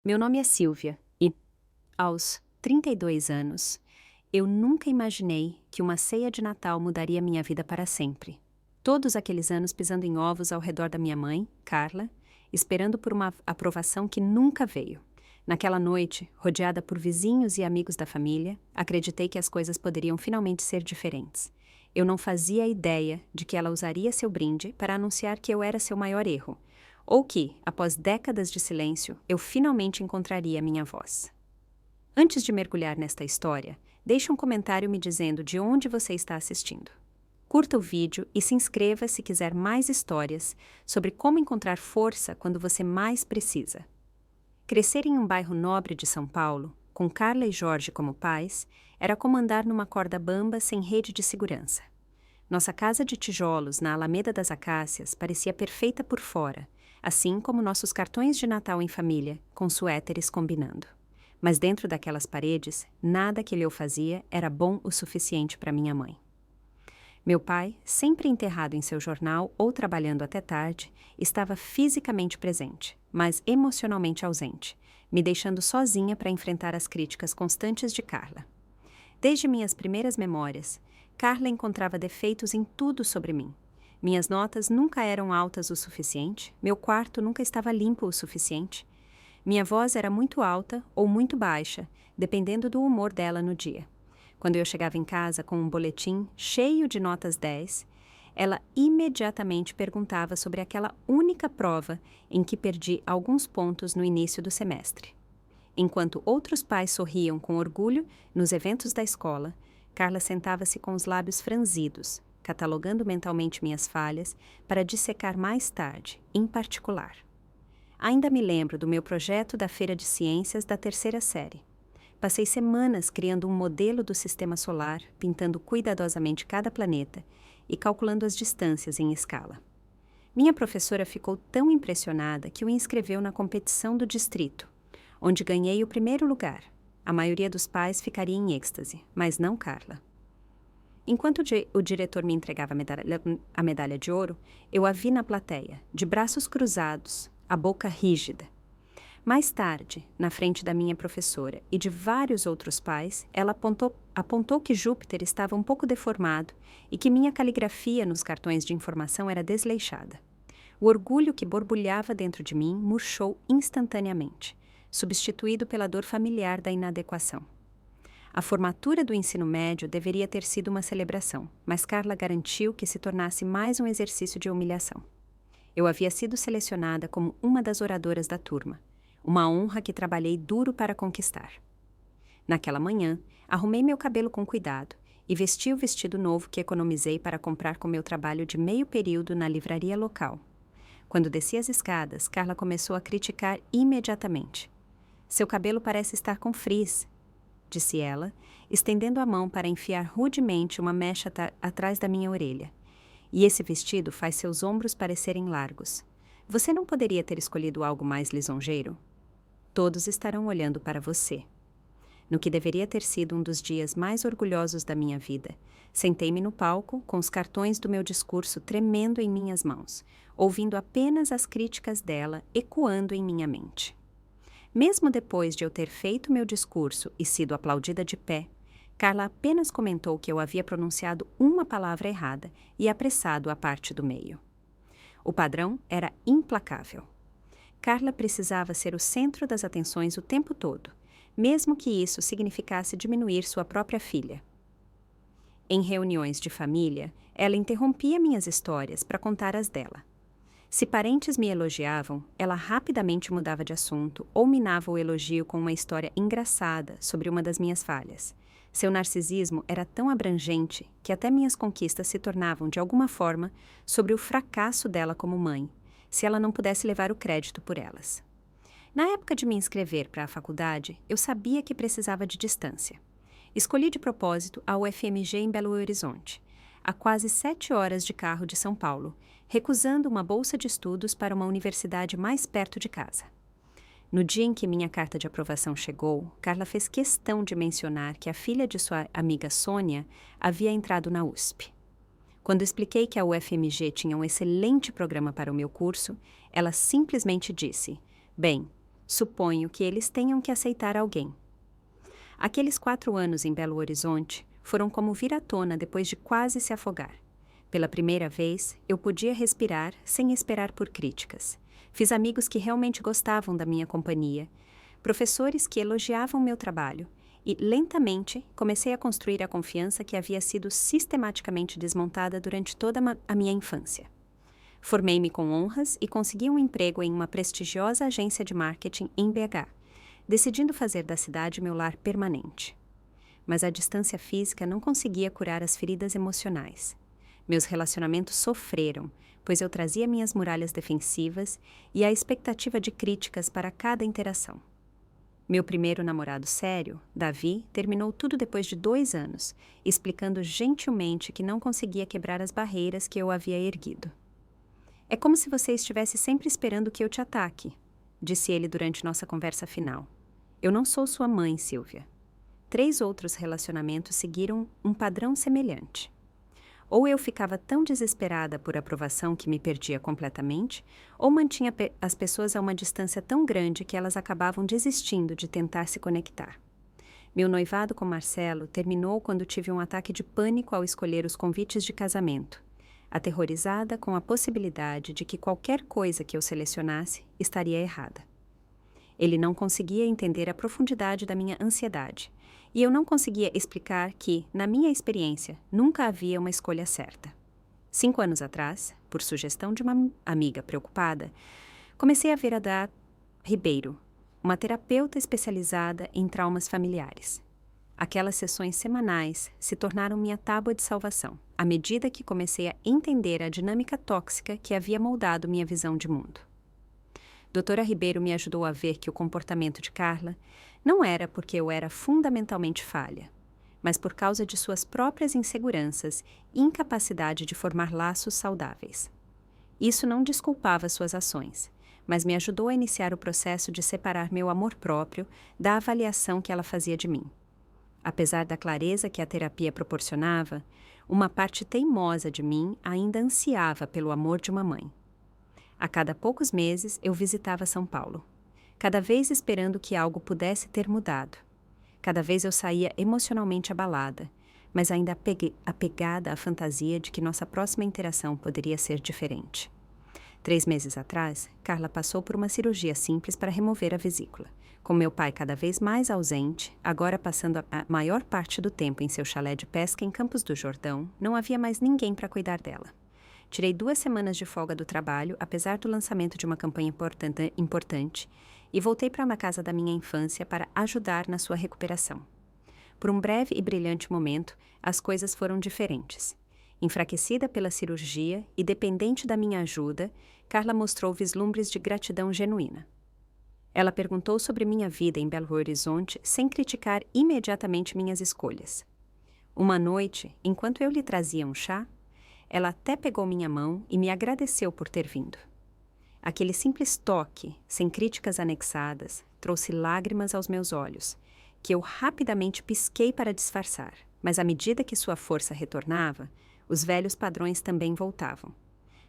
Meu nome é Silvia e, aos 32 anos, eu nunca imaginei que uma ceia de Natal mudaria minha vida para sempre. Todos aqueles anos pisando em ovos ao redor da minha mãe, Carla, esperando por uma aprovação que nunca veio. Naquela noite, rodeada por vizinhos e amigos da família, acreditei que as coisas poderiam finalmente ser diferentes. Eu não fazia ideia de que ela usaria seu brinde para anunciar que eu era seu maior erro, ou que, após décadas de silêncio, eu finalmente encontraria minha voz. Antes de mergulhar nesta história, deixe um comentário me dizendo de onde você está assistindo. Curta o vídeo e se inscreva se quiser mais histórias sobre como encontrar força quando você mais precisa. Crescer em um bairro nobre de São Paulo, com Carla e Jorge como pais, era como andar numa corda bamba sem rede de segurança. Nossa casa de tijolos na Alameda das Acácias parecia perfeita por fora, assim como nossos cartões de Natal em família, com suéteres combinando. Mas dentro daquelas paredes, nada que eu fazia era bom o suficiente para minha mãe. Meu pai, sempre enterrado em seu jornal ou trabalhando até tarde, estava fisicamente presente, mas emocionalmente ausente, me deixando sozinha para enfrentar as críticas constantes de Carla. Desde minhas primeiras memórias, Carla encontrava defeitos em tudo sobre mim. Minhas notas nunca eram altas o suficiente, meu quarto nunca estava limpo o suficiente. Minha voz era muito alta ou muito baixa, dependendo do humor dela no dia. Quando eu chegava em casa com um boletim cheio de notas 10, ela imediatamente perguntava sobre aquela única prova em que perdi alguns pontos no início do semestre. Enquanto outros pais sorriam com orgulho nos eventos da escola, Carla sentava-se com os lábios franzidos, catalogando mentalmente minhas falhas para dissecar mais tarde, em particular. Ainda me lembro do meu projeto da Feira de Ciências da terceira série. Passei semanas criando um modelo do sistema solar, pintando cuidadosamente cada planeta e calculando as distâncias em escala. Minha professora ficou tão impressionada que o inscreveu na competição do distrito, onde ganhei o primeiro lugar. A maioria dos pais ficaria em êxtase, mas não Carla. Enquanto o diretor me entregava a medalha de ouro, eu a vi na plateia, de braços cruzados, a boca rígida. Mais tarde, na frente da minha professora e de vários outros pais, ela apontou que Júpiter estava um pouco deformado e que minha caligrafia nos cartões de informação era desleixada. O orgulho que borbulhava dentro de mim murchou instantaneamente, substituído pela dor familiar da inadequação. A formatura do ensino médio deveria ter sido uma celebração, mas Carla garantiu que se tornasse mais um exercício de humilhação. Eu havia sido selecionada como uma das oradoras da turma, uma honra que trabalhei duro para conquistar. Naquela manhã, arrumei meu cabelo com cuidado e vesti o vestido novo que economizei para comprar com meu trabalho de meio período na livraria local. Quando desci as escadas, Carla começou a criticar imediatamente. "Seu cabelo parece estar com frizz", disse ela, estendendo a mão para enfiar rudemente uma mecha atrás da minha orelha. "E esse vestido faz seus ombros parecerem largos. Você não poderia ter escolhido algo mais lisonjeiro? Todos estarão olhando para você." No que deveria ter sido um dos dias mais orgulhosos da minha vida, sentei-me no palco com os cartões do meu discurso tremendo em minhas mãos, ouvindo apenas as críticas dela ecoando em minha mente. Mesmo depois de eu ter feito meu discurso e sido aplaudida de pé, Carla apenas comentou que eu havia pronunciado uma palavra errada e apressado a parte do meio. O padrão era implacável. Carla precisava ser o centro das atenções o tempo todo, mesmo que isso significasse diminuir sua própria filha. Em reuniões de família, ela interrompia minhas histórias para contar as dela. Se parentes me elogiavam, ela rapidamente mudava de assunto ou minava o elogio com uma história engraçada sobre uma das minhas falhas. Seu narcisismo era tão abrangente que até minhas conquistas se tornavam, de alguma forma, sobre o fracasso dela como mãe, se ela não pudesse levar o crédito por elas. Na época de me inscrever para a faculdade, eu sabia que precisava de distância. Escolhi de propósito a UFMG em Belo Horizonte, a quase 7 horas de carro de São Paulo, recusando uma bolsa de estudos para uma universidade mais perto de casa. No dia em que minha carta de aprovação chegou, Carla fez questão de mencionar que a filha de sua amiga Sônia havia entrado na USP. Quando expliquei que a UFMG tinha um excelente programa para o meu curso, ela simplesmente disse: "Bem, Suponho que eles tenham que aceitar alguém. Aqueles 4 anos em Belo Horizonte foram como vir à tona depois de quase se afogar. Pela primeira vez, eu podia respirar sem esperar por críticas. Fiz amigos que realmente gostavam da minha companhia, professores que elogiavam meu trabalho, e, lentamente, comecei a construir a confiança que havia sido sistematicamente desmontada durante toda a minha infância. Formei-me com honras e consegui um emprego em uma prestigiosa agência de marketing em BH, decidindo fazer da cidade meu lar permanente. Mas a distância física não conseguia curar as feridas emocionais. Meus relacionamentos sofreram, pois eu trazia minhas muralhas defensivas e a expectativa de críticas para cada interação. Meu primeiro namorado sério, Davi, terminou tudo depois de 2 anos, explicando gentilmente que não conseguia quebrar as barreiras que eu havia erguido. É como se você estivesse sempre esperando que eu te ataque, disse ele durante nossa conversa final. Eu não sou sua mãe, Silvia. 3 outros relacionamentos seguiram um padrão semelhante. Ou eu ficava tão desesperada por aprovação que me perdia completamente, ou mantinha as pessoas a uma distância tão grande que elas acabavam desistindo de tentar se conectar. Meu noivado com Marcelo terminou quando tive um ataque de pânico ao escolher os convites de casamento, aterrorizada com a possibilidade de que qualquer coisa que eu selecionasse estaria errada. Ele não conseguia entender a profundidade da minha ansiedade, e eu não conseguia explicar que, na minha experiência, nunca havia uma escolha certa. 5 anos atrás, por sugestão de uma amiga preocupada, comecei a ver a Dá Ribeiro, uma terapeuta especializada em traumas familiares. Aquelas sessões semanais se tornaram minha tábua de salvação, à medida que comecei a entender a dinâmica tóxica que havia moldado minha visão de mundo. Doutora Ribeiro me ajudou a ver que o comportamento de Carla não era porque eu era fundamentalmente falha, mas por causa de suas próprias inseguranças e incapacidade de formar laços saudáveis. Isso não desculpava suas ações, mas me ajudou a iniciar o processo de separar meu amor próprio da avaliação que ela fazia de mim. Apesar da clareza que a terapia proporcionava, uma parte teimosa de mim ainda ansiava pelo amor de uma mãe. A cada poucos meses, eu visitava São Paulo, cada vez esperando que algo pudesse ter mudado. Cada vez eu saía emocionalmente abalada, mas ainda apegada à fantasia de que nossa próxima interação poderia ser diferente. 3 meses atrás, Carla passou por uma cirurgia simples para remover a vesícula. Com meu pai cada vez mais ausente, agora passando a maior parte do tempo em seu chalé de pesca em Campos do Jordão, não havia mais ninguém para cuidar dela. Tirei 2 semanas de folga do trabalho, apesar do lançamento de uma campanha importante, e voltei para uma casa da minha infância para ajudar na sua recuperação. Por um breve e brilhante momento, as coisas foram diferentes. Enfraquecida pela cirurgia e dependente da minha ajuda, Carla mostrou vislumbres de gratidão genuína. Ela perguntou sobre minha vida em Belo Horizonte sem criticar imediatamente minhas escolhas. Uma noite, enquanto eu lhe trazia um chá, ela até pegou minha mão e me agradeceu por ter vindo. Aquele simples toque, sem críticas anexadas, trouxe lágrimas aos meus olhos, que eu rapidamente pisquei para disfarçar, mas à medida que sua força retornava, os velhos padrões também voltavam.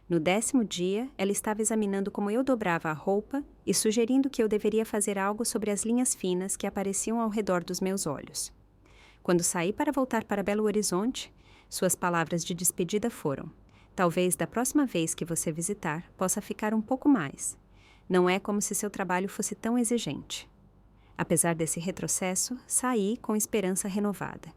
No 10º dia, ela estava examinando como eu dobrava a roupa e sugerindo que eu deveria fazer algo sobre as linhas finas que apareciam ao redor dos meus olhos. Quando saí para voltar para Belo Horizonte, suas palavras de despedida foram: talvez da próxima vez que você visitar possa ficar um pouco mais. Não é como se seu trabalho fosse tão exigente. Apesar desse retrocesso, saí com esperança renovada.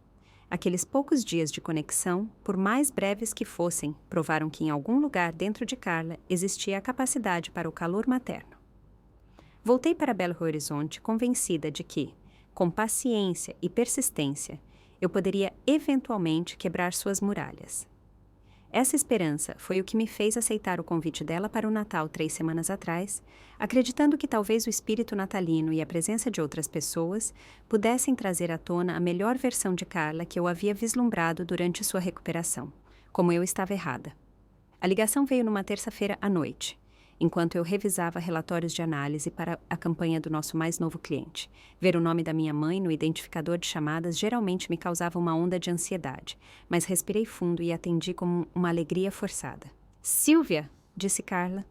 Aqueles poucos dias de conexão, por mais breves que fossem, provaram que em algum lugar dentro de Carla existia a capacidade para o calor materno. Voltei para Belo Horizonte convencida de que, com paciência e persistência, eu poderia eventualmente quebrar suas muralhas. Essa esperança foi o que me fez aceitar o convite dela para o Natal 3 semanas atrás, acreditando que talvez o espírito natalino e a presença de outras pessoas pudessem trazer à tona a melhor versão de Carla que eu havia vislumbrado durante sua recuperação, como eu estava errada. A ligação veio numa terça-feira à noite, enquanto eu revisava relatórios de análise para a campanha do nosso mais novo cliente. Ver o nome da minha mãe no identificador de chamadas geralmente me causava uma onda de ansiedade, mas respirei fundo e atendi com uma alegria forçada. "Silvia!", disse Carla,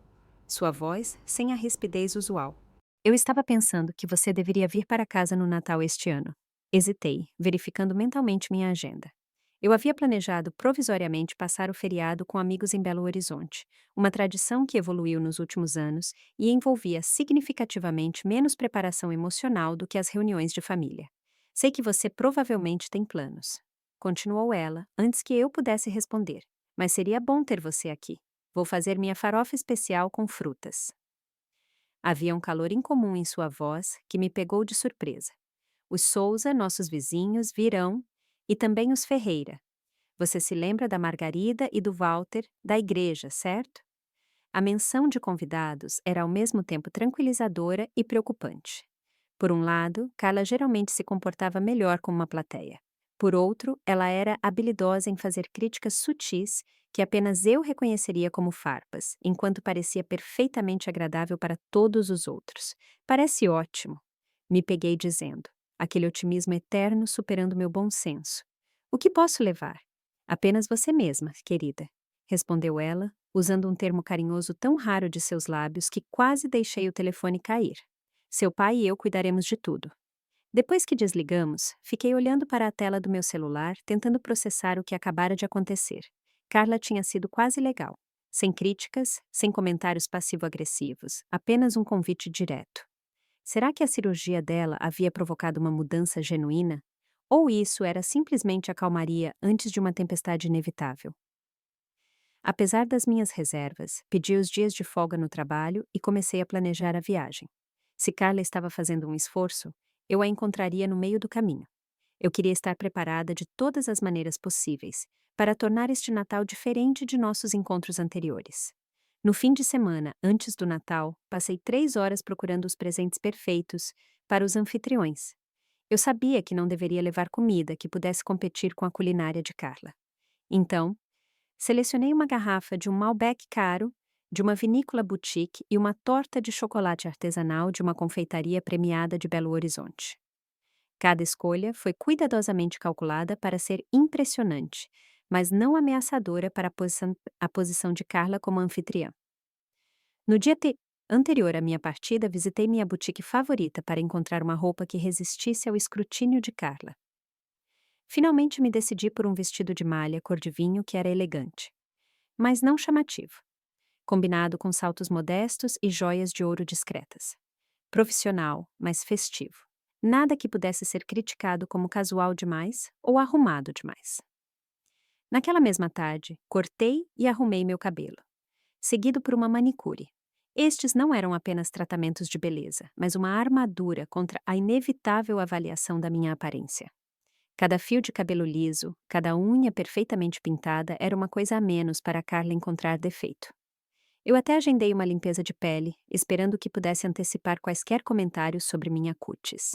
sua voz sem a rispidez usual. Eu estava pensando que você deveria vir para casa no Natal este ano. Hesitei, verificando mentalmente minha agenda. Eu havia planejado provisoriamente passar o feriado com amigos em Belo Horizonte, uma tradição que evoluiu nos últimos anos e envolvia significativamente menos preparação emocional do que as reuniões de família. Sei que você provavelmente tem planos. Continuou ela, antes que eu pudesse responder. Mas seria bom ter você aqui. Vou fazer minha farofa especial com frutas. Havia um calor incomum em sua voz que me pegou de surpresa. Os Souza, nossos vizinhos, virão, e também os Ferreira. Você se lembra da Margarida e do Walter, da igreja, certo? A menção de convidados era ao mesmo tempo tranquilizadora e preocupante. Por um lado, Carla geralmente se comportava melhor com uma plateia. Por outro, ela era habilidosa em fazer críticas sutis que apenas eu reconheceria como farpas, enquanto parecia perfeitamente agradável para todos os outros. Parece ótimo, me peguei dizendo, aquele otimismo eterno superando meu bom senso. O que posso levar? Apenas você mesma, querida, respondeu ela, usando um termo carinhoso tão raro de seus lábios que quase deixei o telefone cair. Seu pai e eu cuidaremos de tudo. Depois que desligamos, fiquei olhando para a tela do meu celular, tentando processar o que acabara de acontecer. Carla tinha sido quase legal. Sem críticas, sem comentários passivo-agressivos, apenas um convite direto. Será que a cirurgia dela havia provocado uma mudança genuína? Ou isso era simplesmente a calmaria antes de uma tempestade inevitável? Apesar das minhas reservas, pedi os dias de folga no trabalho e comecei a planejar a viagem. Se Carla estava fazendo um esforço, eu a encontraria no meio do caminho. Eu queria estar preparada de todas as maneiras possíveis para tornar este Natal diferente de nossos encontros anteriores. No fim de semana, antes do Natal, passei 3 horas procurando os presentes perfeitos para os anfitriões. Eu sabia que não deveria levar comida que pudesse competir com a culinária de Carla. Então, selecionei uma garrafa de um Malbec caro, de uma vinícola boutique e uma torta de chocolate artesanal de uma confeitaria premiada de Belo Horizonte. Cada escolha foi cuidadosamente calculada para ser impressionante, mas não ameaçadora para a posição de Carla como anfitriã. No dia anterior à minha partida, visitei minha boutique favorita para encontrar uma roupa que resistisse ao escrutínio de Carla. Finalmente me decidi por um vestido de malha cor de vinho que era elegante, mas não chamativo, combinado com saltos modestos e joias de ouro discretas. Profissional, mas festivo. Nada que pudesse ser criticado como casual demais ou arrumado demais. Naquela mesma tarde, cortei e arrumei meu cabelo, seguido por uma manicure. Estes não eram apenas tratamentos de beleza, mas uma armadura contra a inevitável avaliação da minha aparência. Cada fio de cabelo liso, cada unha perfeitamente pintada era uma coisa a menos para Carla encontrar defeito. Eu até agendei uma limpeza de pele, esperando que pudesse antecipar quaisquer comentários sobre minha cutis.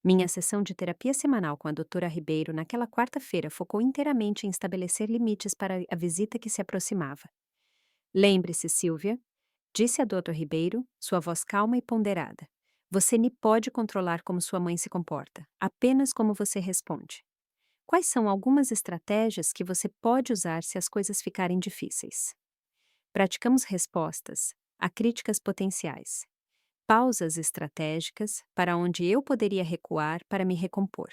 Minha sessão de terapia semanal com a doutora Ribeiro naquela quarta-feira focou inteiramente em estabelecer limites para a visita que se aproximava. Lembre-se, Silvia, disse a doutora Ribeiro, sua voz calma e ponderada. Você nem pode controlar como sua mãe se comporta, apenas como você responde. Quais são algumas estratégias que você pode usar se as coisas ficarem difíceis? Praticamos respostas a críticas potenciais. Pausas estratégicas para onde eu poderia recuar para me recompor.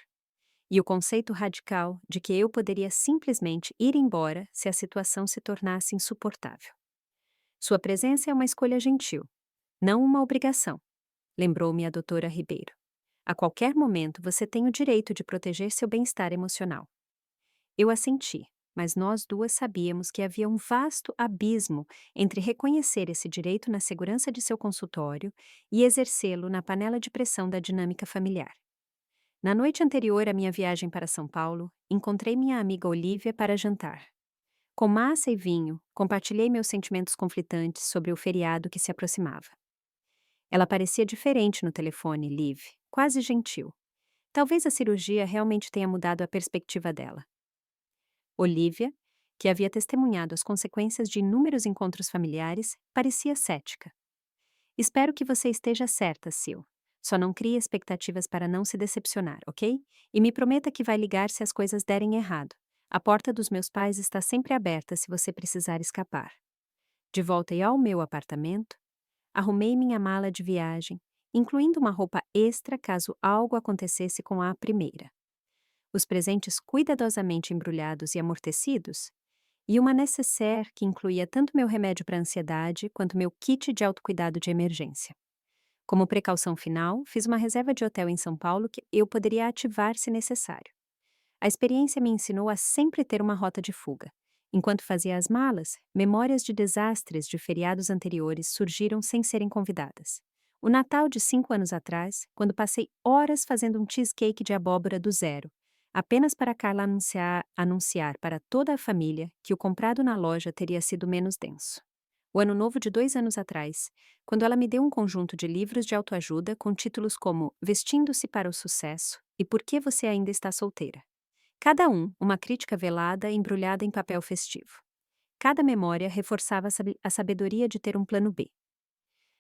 E o conceito radical de que eu poderia simplesmente ir embora se a situação se tornasse insuportável. Sua presença é uma escolha gentil, não uma obrigação, lembrou-me a doutora Ribeiro. A qualquer momento você tem o direito de proteger seu bem-estar emocional. Eu assenti, mas nós duas sabíamos que havia um vasto abismo entre reconhecer esse direito na segurança de seu consultório e exercê-lo na panela de pressão da dinâmica familiar. Na noite anterior à minha viagem para São Paulo, encontrei minha amiga Olívia para jantar. Com massa e vinho, compartilhei meus sentimentos conflitantes sobre o feriado que se aproximava. Ela parecia diferente no telefone, Liv, quase gentil. Talvez a cirurgia realmente tenha mudado a perspectiva dela. Olívia, que havia testemunhado as consequências de inúmeros encontros familiares, parecia cética. Espero que você esteja certa, Sil. Só não crie expectativas para não se decepcionar, ok? E me prometa que vai ligar se as coisas derem errado. A porta dos meus pais está sempre aberta se você precisar escapar. De volta ao meu apartamento, arrumei minha mala de viagem incluindo uma roupa extra caso algo acontecesse com a primeira, os presentes cuidadosamente embrulhados e amortecidos, e uma nécessaire que incluía tanto meu remédio para ansiedade quanto meu kit de autocuidado de emergência. Como precaução final, fiz uma reserva de hotel em São Paulo que eu poderia ativar se necessário. A experiência me ensinou a sempre ter uma rota de fuga. Enquanto fazia as malas, memórias de desastres de feriados anteriores surgiram sem serem convidadas. O Natal de 5 anos atrás, quando passei horas fazendo um cheesecake de abóbora do zero, apenas para Carla anunciar para toda a família que o comprado na loja teria sido menos denso. O Ano Novo de 2 anos atrás, quando ela me deu um conjunto de livros de autoajuda com títulos como Vestindo-se para o Sucesso e Por que Você Ainda Está Solteira. Cada um, uma crítica velada embrulhada em papel festivo. Cada memória reforçava a sabedoria de ter um plano B.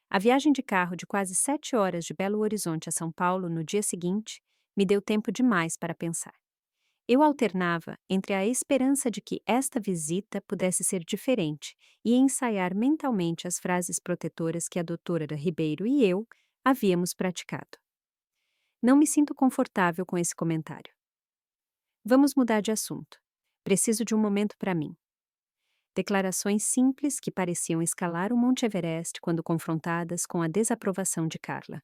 A viagem de carro de quase 7 horas de Belo Horizonte a São Paulo no dia seguinte me deu tempo demais para pensar. Eu alternava entre a esperança de que esta visita pudesse ser diferente e ensaiar mentalmente as frases protetoras que a doutora Ribeiro e eu havíamos praticado. Não me sinto confortável com esse comentário. Vamos mudar de assunto. Preciso de um momento para mim. Declarações simples que pareciam escalar o Monte Everest quando confrontadas com a desaprovação de Carla.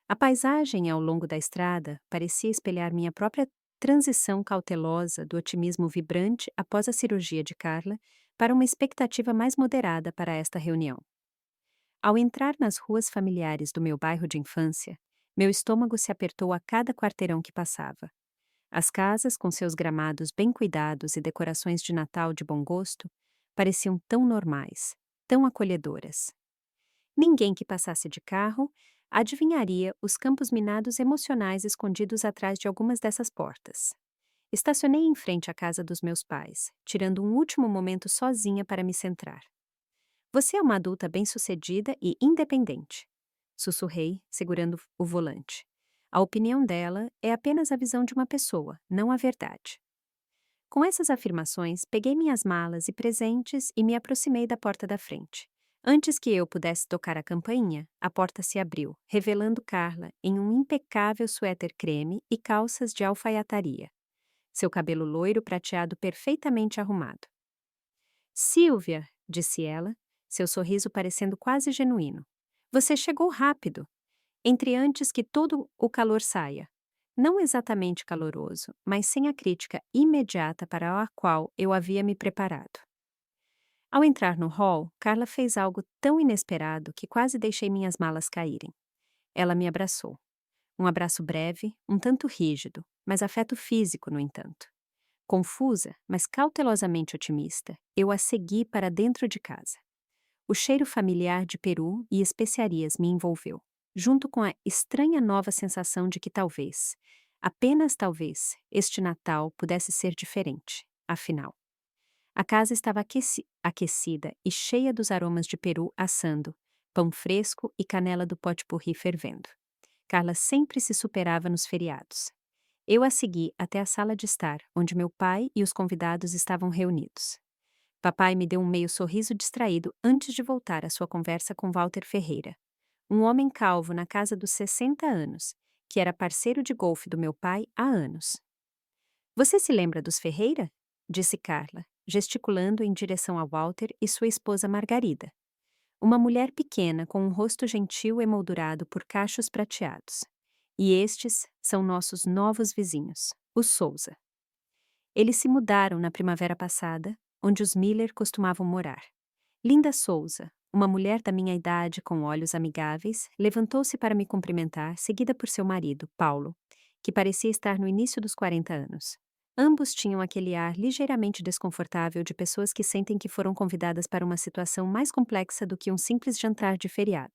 A paisagem ao longo da estrada parecia espelhar minha própria transição cautelosa do otimismo vibrante após a cirurgia de Carla para uma expectativa mais moderada para esta reunião. Ao entrar nas ruas familiares do meu bairro de infância, meu estômago se apertou a cada quarteirão que passava. As casas, com seus gramados bem cuidados e decorações de Natal de bom gosto, pareciam tão normais, tão acolhedoras. Ninguém que passasse de carro adivinharia os campos minados emocionais escondidos atrás de algumas dessas portas. Estacionei em frente à casa dos meus pais, tirando um último momento sozinha para me centrar. Você é uma adulta bem-sucedida e independente, sussurrei, segurando o volante. A opinião dela é apenas a visão de uma pessoa, não a verdade. Com essas afirmações, peguei minhas malas e presentes e me aproximei da porta da frente. Antes que eu pudesse tocar a campainha, a porta se abriu, revelando Carla em um impecável suéter creme e calças de alfaiataria. Seu cabelo loiro prateado perfeitamente arrumado. Silvia, disse ela, seu sorriso parecendo quase genuíno. Você chegou rápido. Entre antes que todo o calor saia. Não exatamente caloroso, mas sem a crítica imediata para a qual eu havia me preparado. Ao entrar no hall, Carla fez algo tão inesperado que quase deixei minhas malas caírem. Ela me abraçou. Um abraço breve, um tanto rígido, mas afeto físico, no entanto. Confusa, mas cautelosamente otimista, eu a segui para dentro de casa. O cheiro familiar de peru e especiarias me envolveu, junto com a estranha nova sensação de que talvez, apenas talvez, este Natal pudesse ser diferente, afinal. A casa estava aquecida e cheia dos aromas de peru assando, pão fresco e canela do pot-pourri fervendo. Carla sempre se superava nos feriados. Eu a segui até a sala de estar, onde meu pai e os convidados estavam reunidos. Papai me deu um meio sorriso distraído antes de voltar à sua conversa com Walter Ferreira, um homem calvo na casa dos 60 anos, que era parceiro de golfe do meu pai há anos. Você se lembra dos Ferreira? Disse Carla, gesticulando em direção a Walter e sua esposa Margarida. Uma mulher pequena com um rosto gentil emoldurado por cachos prateados. E estes são nossos novos vizinhos, os Souza. Eles se mudaram na primavera passada, onde os Miller costumavam morar. Linda Souza, uma mulher da minha idade com olhos amigáveis, levantou-se para me cumprimentar, seguida por seu marido, Paulo, que parecia estar no início dos 40 anos. Ambos tinham aquele ar ligeiramente desconfortável de pessoas que sentem que foram convidadas para uma situação mais complexa do que um simples jantar de feriado.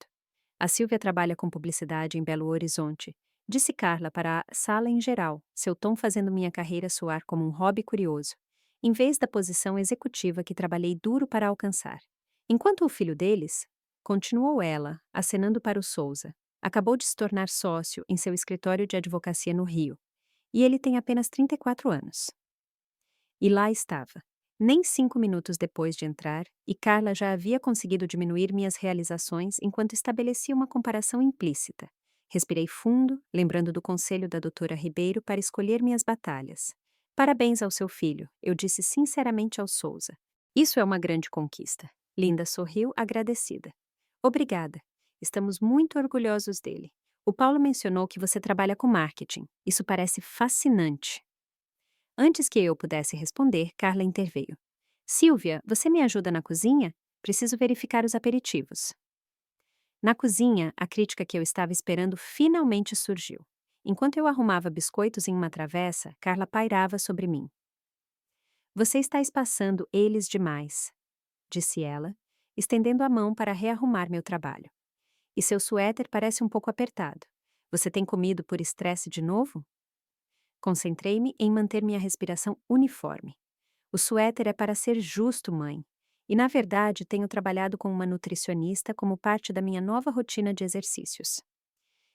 A Silvia trabalha com publicidade em Belo Horizonte, disse Carla para a sala em geral, seu tom fazendo minha carreira soar como um hobby curioso, em vez da posição executiva que trabalhei duro para alcançar. Enquanto o filho deles, continuou ela, acenando para o Souza, acabou de se tornar sócio em seu escritório de advocacia no Rio, e ele tem apenas 34 anos. E lá estava, Nem 5 minutos depois de entrar, e Carla já havia conseguido diminuir minhas realizações enquanto estabelecia uma comparação implícita. Respirei fundo, lembrando do conselho da doutora Ribeiro para escolher minhas batalhas. Parabéns ao seu filho, eu disse sinceramente ao Souza. Isso é uma grande conquista. Linda sorriu, agradecida. Obrigada. Estamos muito orgulhosos dele. O Paulo mencionou que você trabalha com marketing. Isso parece fascinante. Antes que eu pudesse responder, Carla interveio. Silvia, você me ajuda na cozinha? Preciso verificar os aperitivos. Na cozinha, a crítica que eu estava esperando finalmente surgiu. Enquanto eu arrumava biscoitos em uma travessa, Carla pairava sobre mim. Você está espaçando eles demais, disse ela, estendendo a mão para rearrumar meu trabalho. E seu suéter parece um pouco apertado. Você tem comido por estresse de novo? Concentrei-me em manter minha respiração uniforme. O suéter é para ser justo, mãe. E, na verdade, tenho trabalhado com uma nutricionista como parte da minha nova rotina de exercícios.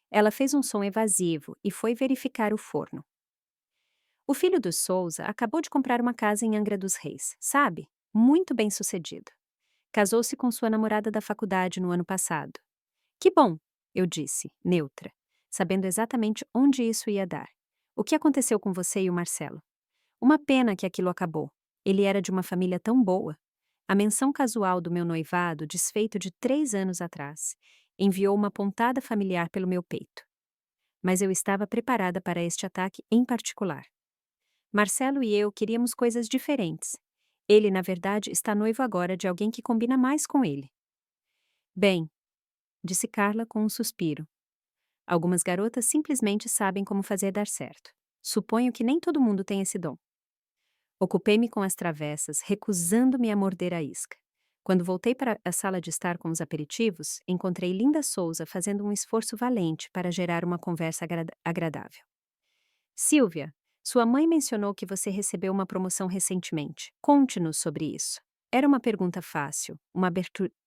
Ela fez um som evasivo e foi verificar o forno. O filho do Souza acabou de comprar uma casa em Angra dos Reis, sabe? Muito bem-sucedido. Casou-se com sua namorada da faculdade no ano passado. Que bom, eu disse, neutra, sabendo exatamente onde isso ia dar. O que aconteceu com você e o Marcelo? Uma pena que aquilo acabou. Ele era de uma família tão boa. A menção casual do meu noivado, desfeito de 3 anos atrás, enviou uma pontada familiar pelo meu peito. Mas eu estava preparada para este ataque em particular. Marcelo e eu queríamos coisas diferentes. Ele, na verdade, está noivo agora de alguém que combina mais com ele. Bem, disse Carla com um suspiro. Algumas garotas simplesmente sabem como fazer dar certo. Suponho que nem todo mundo tem esse dom. Ocupei-me com as travessas, recusando-me a morder a isca. Quando voltei para a sala de estar com os aperitivos, encontrei Linda Souza fazendo um esforço valente para gerar uma conversa agradável. Silvia, sua mãe mencionou que você recebeu uma promoção recentemente. Conte-nos sobre isso. Era uma pergunta fácil, uma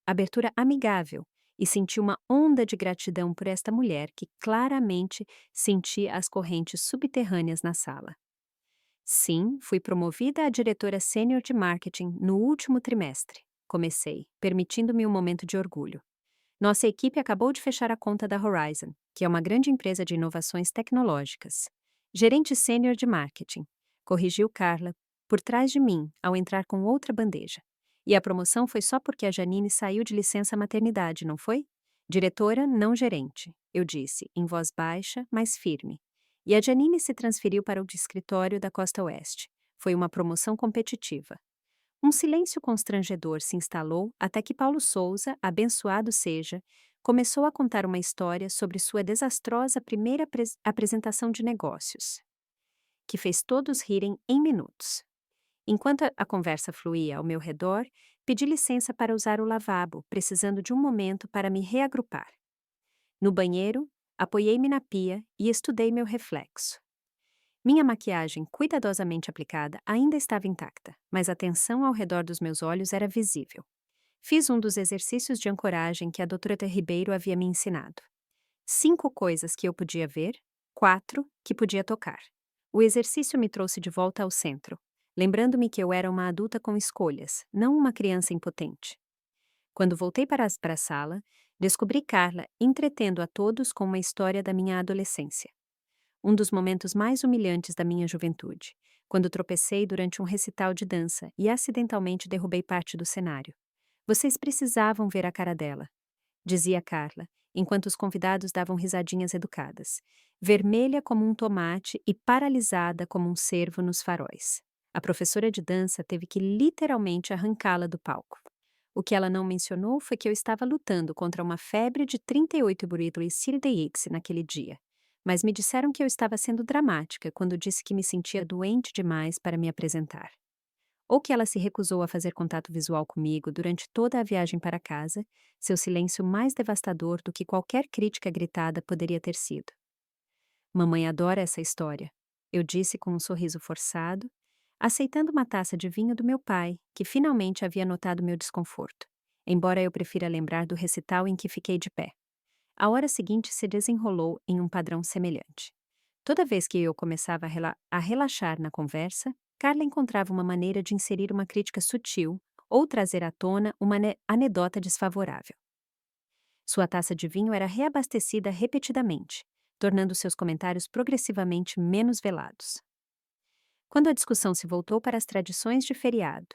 abertura amigável, e senti uma onda de gratidão por esta mulher que claramente sentia as correntes subterrâneas na sala. Sim, fui promovida a diretora sênior de marketing no último trimestre. Comecei, permitindo-me um momento de orgulho. Nossa equipe acabou de fechar a conta da Horizon, que é uma grande empresa de inovações tecnológicas. Gerente sênior de marketing, corrigiu Carla, por trás de mim, ao entrar com outra bandeja. E a promoção foi só porque a Janine saiu de licença maternidade, não foi? Diretora, não gerente, eu disse, em voz baixa, mas firme. E a Janine se transferiu para o escritório da Costa Oeste. Foi uma promoção competitiva. Um silêncio constrangedor se instalou até que Paulo Souza, abençoado seja, começou a contar uma história sobre sua desastrosa primeira apresentação de negócios, que fez todos rirem em minutos. Enquanto a conversa fluía ao meu redor, pedi licença para usar o lavabo, precisando de um momento para me reagrupar. No banheiro, apoiei-me na pia e estudei meu reflexo. Minha maquiagem, cuidadosamente aplicada, ainda estava intacta, mas a tensão ao redor dos meus olhos era visível. Fiz um dos exercícios de ancoragem que a doutora Ribeiro havia me ensinado. 5 coisas que eu podia ver, 4 que podia tocar. O exercício me trouxe de volta ao centro, lembrando-me que eu era uma adulta com escolhas, não uma criança impotente. Quando voltei para a sala, descobri Carla entretendo a todos com uma história da minha adolescência. Um dos momentos mais humilhantes da minha juventude, quando tropecei durante um recital de dança e acidentalmente derrubei parte do cenário. Vocês precisavam ver a cara dela, dizia Carla, enquanto os convidados davam risadinhas educadas, vermelha como um tomate e paralisada como um cervo nos faróis. A professora de dança teve que literalmente arrancá-la do palco. O que ela não mencionou foi que eu estava lutando contra uma febre de 38 burítoli X naquele dia. Mas me disseram que eu estava sendo dramática quando disse que me sentia doente demais para me apresentar. Ou que ela se recusou a fazer contato visual comigo durante toda a viagem para casa, seu silêncio mais devastador do que qualquer crítica gritada poderia ter sido. Mamãe adora essa história, eu disse com um sorriso forçado, aceitando uma taça de vinho do meu pai, que finalmente havia notado meu desconforto, embora eu prefira lembrar do recital em que fiquei de pé. A hora seguinte se desenrolou em um padrão semelhante. Toda vez que eu começava a relaxar na conversa, Carla encontrava uma maneira de inserir uma crítica sutil ou trazer à tona uma anedota desfavorável. Sua taça de vinho era reabastecida repetidamente, tornando seus comentários progressivamente menos velados. Quando a discussão se voltou para as tradições de feriado,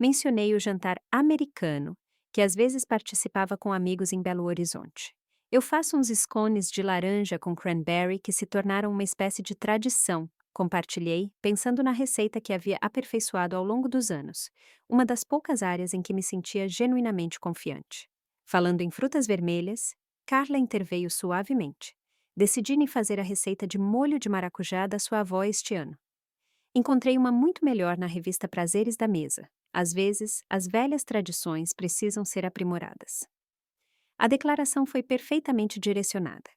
mencionei o jantar americano, que às vezes participava com amigos em Belo Horizonte. Eu faço uns scones de laranja com cranberry que se tornaram uma espécie de tradição, compartilhei, pensando na receita que havia aperfeiçoado ao longo dos anos, uma das poucas áreas em que me sentia genuinamente confiante. Falando em frutas vermelhas, Carla interveio suavemente. Decidi fazer a receita de molho de maracujá da sua avó este ano. Encontrei uma muito melhor na revista Prazeres da Mesa. Às vezes, as velhas tradições precisam ser aprimoradas. A declaração foi perfeitamente direcionada.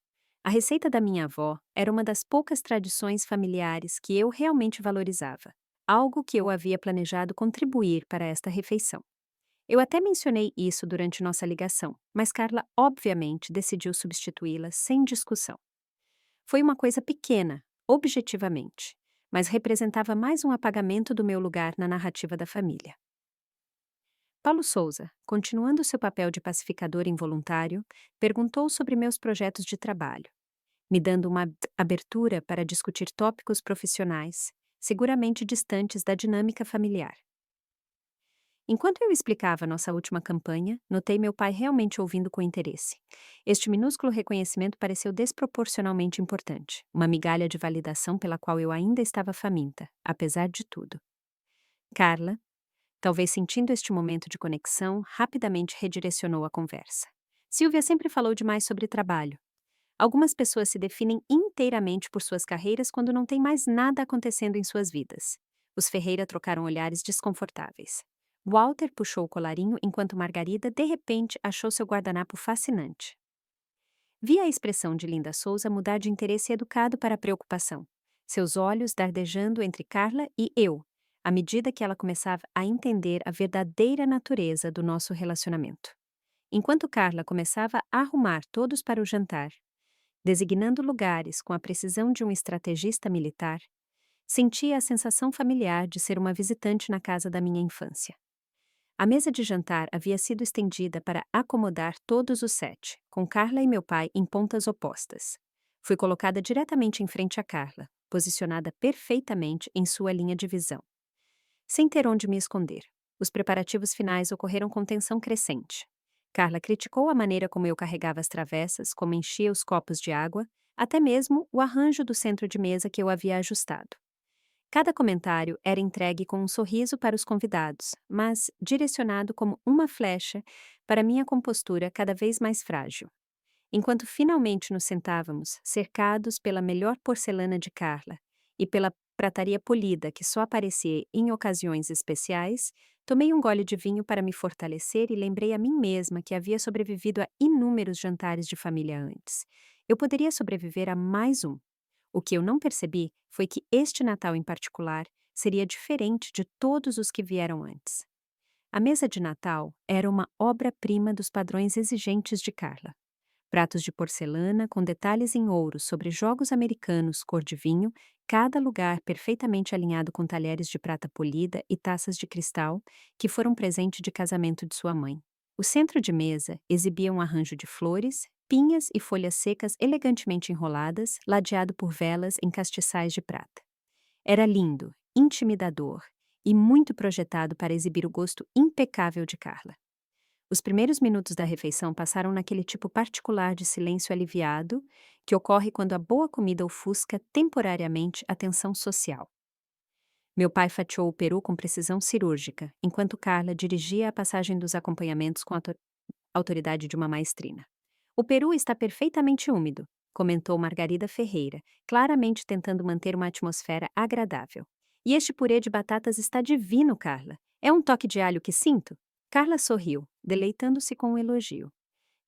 A receita da minha avó era uma das poucas tradições familiares que eu realmente valorizava, algo que eu havia planejado contribuir para esta refeição. Eu até mencionei isso durante nossa ligação, mas Carla obviamente decidiu substituí-la sem discussão. Foi uma coisa pequena, objetivamente, mas representava mais um apagamento do meu lugar na narrativa da família. Paulo Souza, continuando seu papel de pacificador involuntário, perguntou sobre meus projetos de trabalho, me dando uma abertura para discutir tópicos profissionais, seguramente distantes da dinâmica familiar. Enquanto eu explicava nossa última campanha, notei meu pai realmente ouvindo com interesse. Este minúsculo reconhecimento pareceu desproporcionalmente importante, uma migalha de validação pela qual eu ainda estava faminta, apesar de tudo. Carla, talvez sentindo este momento de conexão, rapidamente redirecionou a conversa. Silvia sempre falou demais sobre trabalho. Algumas pessoas se definem inteiramente por suas carreiras quando não tem mais nada acontecendo em suas vidas. Os Ferreira trocaram olhares desconfortáveis. Walter puxou o colarinho enquanto Margarida, de repente, achou seu guardanapo fascinante. Vi a expressão de Linda Souza mudar de interesse educado para preocupação, seus olhos dardejando entre Carla e eu, à medida que ela começava a entender a verdadeira natureza do nosso relacionamento. Enquanto Carla começava a arrumar todos para o jantar, designando lugares com a precisão de um estrategista militar, sentia a sensação familiar de ser uma visitante na casa da minha infância. A mesa de jantar havia sido estendida para acomodar todos os 7, com Carla e meu pai em pontas opostas. Fui colocada diretamente em frente a Carla, posicionada perfeitamente em sua linha de visão. Sem ter onde me esconder, os preparativos finais ocorreram com tensão crescente. Carla criticou a maneira como eu carregava as travessas, como enchia os copos de água, até mesmo o arranjo do centro de mesa que eu havia ajustado. Cada comentário era entregue com um sorriso para os convidados, mas direcionado como uma flecha para minha compostura cada vez mais frágil. Enquanto finalmente nos sentávamos, cercados pela melhor porcelana de Carla e pela prataria polida que só aparecia em ocasiões especiais, tomei um gole de vinho para me fortalecer e lembrei a mim mesma que havia sobrevivido a inúmeros jantares de família antes. Eu poderia sobreviver a mais um. O que eu não percebi foi que este Natal em particular seria diferente de todos os que vieram antes. A mesa de Natal era uma obra-prima dos padrões exigentes de Carla. Pratos de porcelana com detalhes em ouro sobre jogos americanos cor de vinho, cada lugar perfeitamente alinhado com talheres de prata polida e taças de cristal, que foram presente de casamento de sua mãe. O centro de mesa exibia um arranjo de flores, pinhas e folhas secas elegantemente enroladas, ladeado por velas em castiçais de prata. Era lindo, intimidador e muito projetado para exibir o gosto impecável de Carla. Os primeiros minutos da refeição passaram naquele tipo particular de silêncio aliviado que ocorre quando a boa comida ofusca temporariamente a tensão social. Meu pai fatiou o peru com precisão cirúrgica, enquanto Carla dirigia a passagem dos acompanhamentos com a autoridade de uma maestrina. O peru está perfeitamente úmido, comentou Margarida Ferreira, claramente tentando manter uma atmosfera agradável. E este purê de batatas está divino, Carla. É um toque de alho que sinto? Carla sorriu, deleitando-se com o elogio.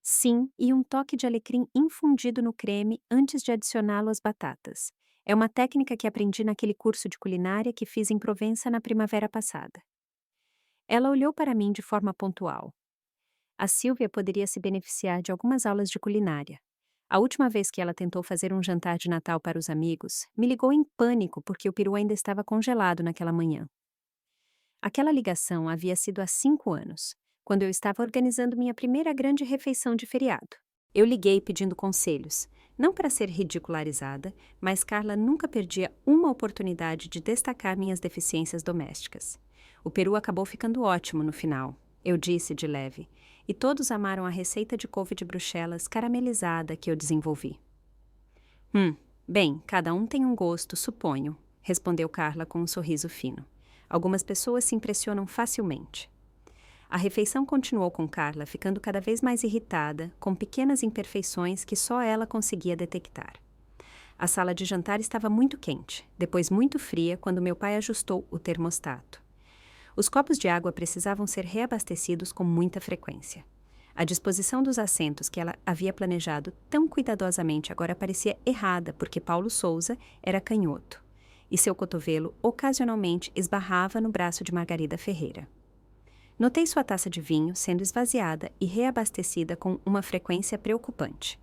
Sim, e um toque de alecrim infundido no creme antes de adicioná-lo às batatas. É uma técnica que aprendi naquele curso de culinária que fiz em Provença na primavera passada. Ela olhou para mim de forma pontual. A Silvia poderia se beneficiar de algumas aulas de culinária. A última vez que ela tentou fazer um jantar de Natal para os amigos, me ligou em pânico porque o peru ainda estava congelado naquela manhã. Aquela ligação havia sido há 5 anos, quando eu estava organizando minha primeira grande refeição de feriado. Eu liguei pedindo conselhos, não para ser ridicularizada, mas Carla nunca perdia uma oportunidade de destacar minhas deficiências domésticas. O peru acabou ficando ótimo no final, eu disse de leve, e todos amaram a receita de couve de Bruxelas caramelizada que eu desenvolvi. Bem, cada um tem um gosto, suponho, respondeu Carla com um sorriso fino. Algumas pessoas se impressionam facilmente. A refeição continuou com Carla ficando cada vez mais irritada, com pequenas imperfeições que só ela conseguia detectar. A sala de jantar estava muito quente, depois muito fria quando meu pai ajustou o termostato. Os copos de água precisavam ser reabastecidos com muita frequência. A disposição dos assentos que ela havia planejado tão cuidadosamente agora parecia errada porque Paulo Souza era canhoto, e seu cotovelo ocasionalmente esbarrava no braço de Margarida Ferreira. Notei sua taça de vinho sendo esvaziada e reabastecida com uma frequência preocupante.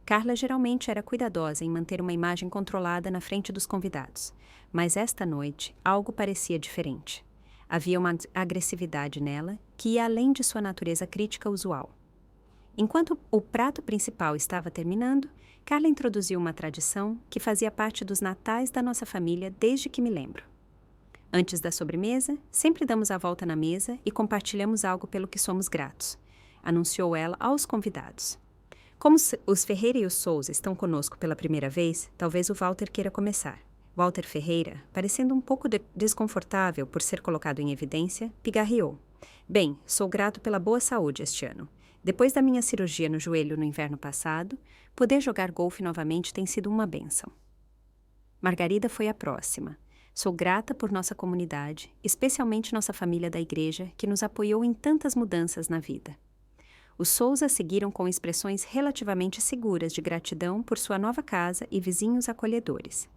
Carla geralmente era cuidadosa em manter uma imagem controlada na frente dos convidados, mas esta noite algo parecia diferente. Havia uma agressividade nela que ia além de sua natureza crítica usual. Enquanto o prato principal estava terminando, Carla introduziu uma tradição que fazia parte dos natais da nossa família desde que me lembro. Antes da sobremesa, sempre damos a volta na mesa e compartilhamos algo pelo que somos gratos, anunciou ela aos convidados. Como os Ferreira e os Souza estão conosco pela primeira vez, talvez o Walter queira começar. Walter Ferreira, parecendo um pouco desconfortável por ser colocado em evidência, pigarreou. Bem, sou grato pela boa saúde este ano. Depois da minha cirurgia no joelho no inverno passado, poder jogar golfe novamente tem sido uma bênção. Margarida foi a próxima. Sou grata por nossa comunidade, especialmente nossa família da igreja, que nos apoiou em tantas mudanças na vida. Os Souza seguiram com expressões relativamente seguras de gratidão por sua nova casa e vizinhos acolhedores.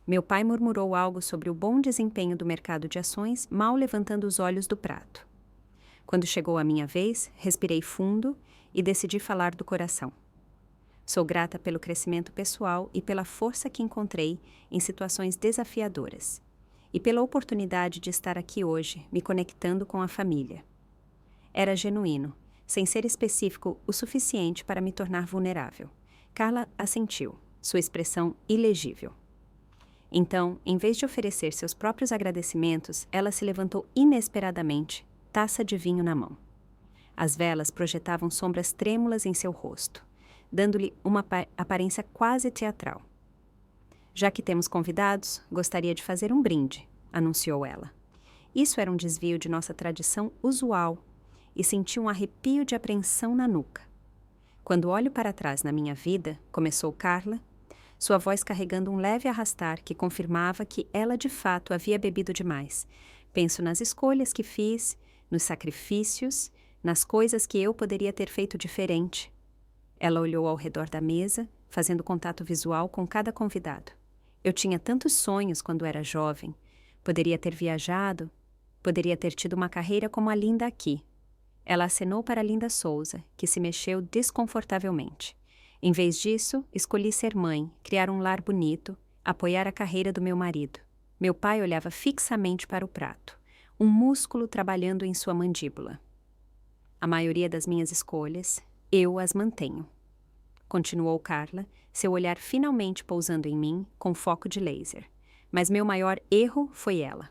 Meu pai murmurou algo sobre o bom desempenho do mercado de ações, mal levantando os olhos do prato. Quando chegou a minha vez, respirei fundo e decidi falar do coração. Sou grata pelo crescimento pessoal e pela força que encontrei em situações desafiadoras, e pela oportunidade de estar aqui hoje, me conectando com a família. Era genuíno, sem ser específico o suficiente para me tornar vulnerável. Carla assentiu, sua expressão ilegível. Então, em vez de oferecer seus próprios agradecimentos, ela se levantou inesperadamente, taça de vinho na mão. As velas projetavam sombras trêmulas em seu rosto, dando-lhe uma aparência quase teatral. Já que temos convidados, gostaria de fazer um brinde, anunciou ela. Isso era um desvio de nossa tradição usual, e senti um arrepio de apreensão na nuca. Quando olho para trás na minha vida, começou Carla, sua voz carregando um leve arrastar que confirmava que ela de fato havia bebido demais. Penso nas escolhas que fiz, nos sacrifícios, nas coisas que eu poderia ter feito diferente. Ela olhou ao redor da mesa, fazendo contato visual com cada convidado. Eu tinha tantos sonhos quando era jovem. Poderia ter viajado, poderia ter tido uma carreira como a Linda aqui. Ela acenou para Linda Souza, que se mexeu desconfortavelmente. Em vez disso, escolhi ser mãe, criar um lar bonito, apoiar a carreira do meu marido. Meu pai olhava fixamente para o prato, um músculo trabalhando em sua mandíbula. A maioria das minhas escolhas, eu as mantenho. Continuou Carla, seu olhar finalmente pousando em mim com foco de laser. Mas meu maior erro foi ela.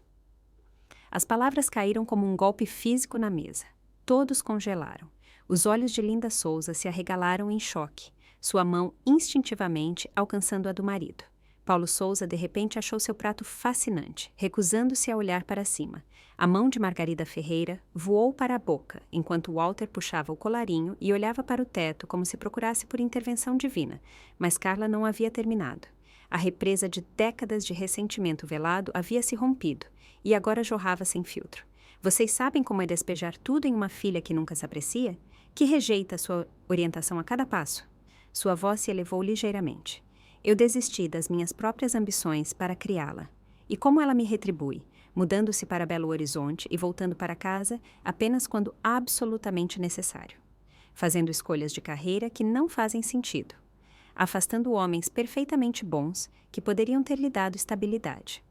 As palavras caíram como um golpe físico na mesa. Todos congelaram. Os olhos de Linda Souza se arregalaram em choque, sua mão instintivamente alcançando a do marido. Paulo Souza de repente achou seu prato fascinante, recusando-se a olhar para cima. A mão de Margarida Ferreira voou para a boca, enquanto Walter puxava o colarinho e olhava para o teto como se procurasse por intervenção divina, mas Carla não havia terminado. A represa de décadas de ressentimento velado havia se rompido, e agora jorrava sem filtro. Vocês sabem como é despejar tudo em uma filha que nunca se aprecia? Que rejeita sua orientação a cada passo? Sua voz se elevou ligeiramente. Eu desisti das minhas próprias ambições para criá-la. E como ela me retribui, mudando-se para Belo Horizonte e voltando para casa apenas quando absolutamente necessário. Fazendo escolhas de carreira que não fazem sentido. afastando homens perfeitamente bons que poderiam ter lhe dado estabilidade.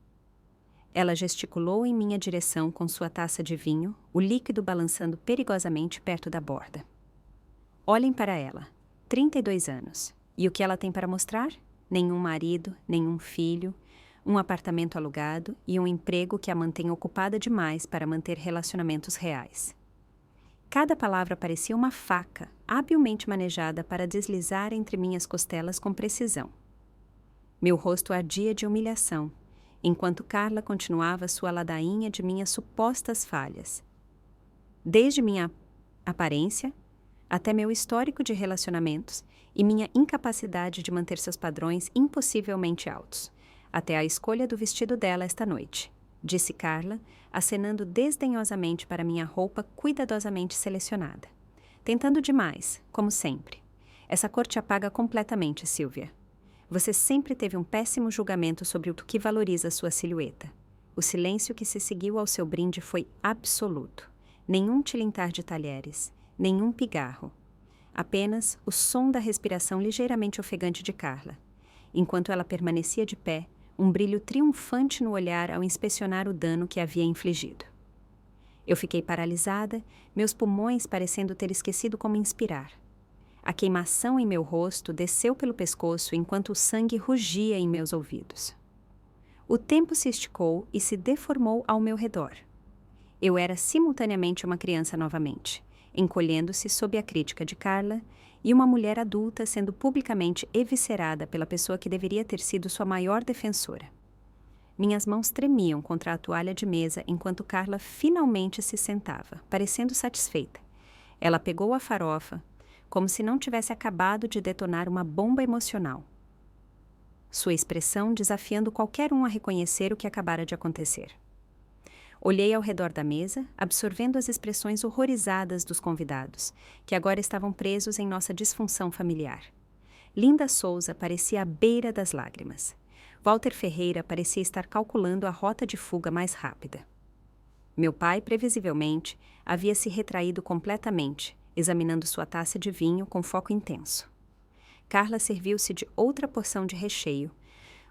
Ela gesticulou em minha direção com sua taça de vinho, o líquido balançando perigosamente perto da borda. Olhem para ela, 32 anos. E o que ela tem para mostrar? Nenhum marido, nenhum filho, um apartamento alugado e um emprego que a mantém ocupada demais para manter relacionamentos reais. Cada palavra parecia uma faca, habilmente manejada para deslizar entre minhas costelas com precisão. Meu rosto ardia de humilhação, enquanto Carla continuava sua ladainha de minhas supostas falhas. Desde minha aparência, até meu histórico de relacionamentos e minha incapacidade de manter seus padrões impossivelmente altos, até a escolha do vestido dela esta noite, disse Carla, acenando desdenhosamente para minha roupa cuidadosamente selecionada. Tentando demais, como sempre. Essa cor te apaga completamente, Sylvia. Você sempre teve um péssimo julgamento sobre o que valoriza sua silhueta. O silêncio que se seguiu ao seu brinde foi absoluto. Nenhum tilintar de talheres, nenhum pigarro. Apenas o som da respiração ligeiramente ofegante de Carla. Enquanto ela permanecia de pé, um brilho triunfante no olhar ao inspecionar o dano que havia infligido. Eu fiquei paralisada, meus pulmões parecendo ter esquecido como inspirar. A queimação em meu rosto desceu pelo pescoço enquanto o sangue rugia em meus ouvidos. O tempo se esticou e se deformou ao meu redor. Eu era simultaneamente uma criança novamente, encolhendo-se sob a crítica de Carla, e uma mulher adulta sendo publicamente eviscerada pela pessoa que deveria ter sido sua maior defensora. Minhas mãos tremiam contra a toalha de mesa enquanto Carla finalmente se sentava, parecendo satisfeita. Ela pegou a farofa, como se não tivesse acabado de detonar uma bomba emocional. Sua expressão desafiando qualquer um a reconhecer o que acabara de acontecer. Olhei ao redor da mesa, absorvendo as expressões horrorizadas dos convidados, que agora estavam presos em nossa disfunção familiar. Linda Souza parecia à beira das lágrimas. Walter Ferreira parecia estar calculando a rota de fuga mais rápida. Meu pai, previsivelmente, havia se retraído completamente, examinando sua taça de vinho com foco intenso. Carla serviu-se de outra porção de recheio,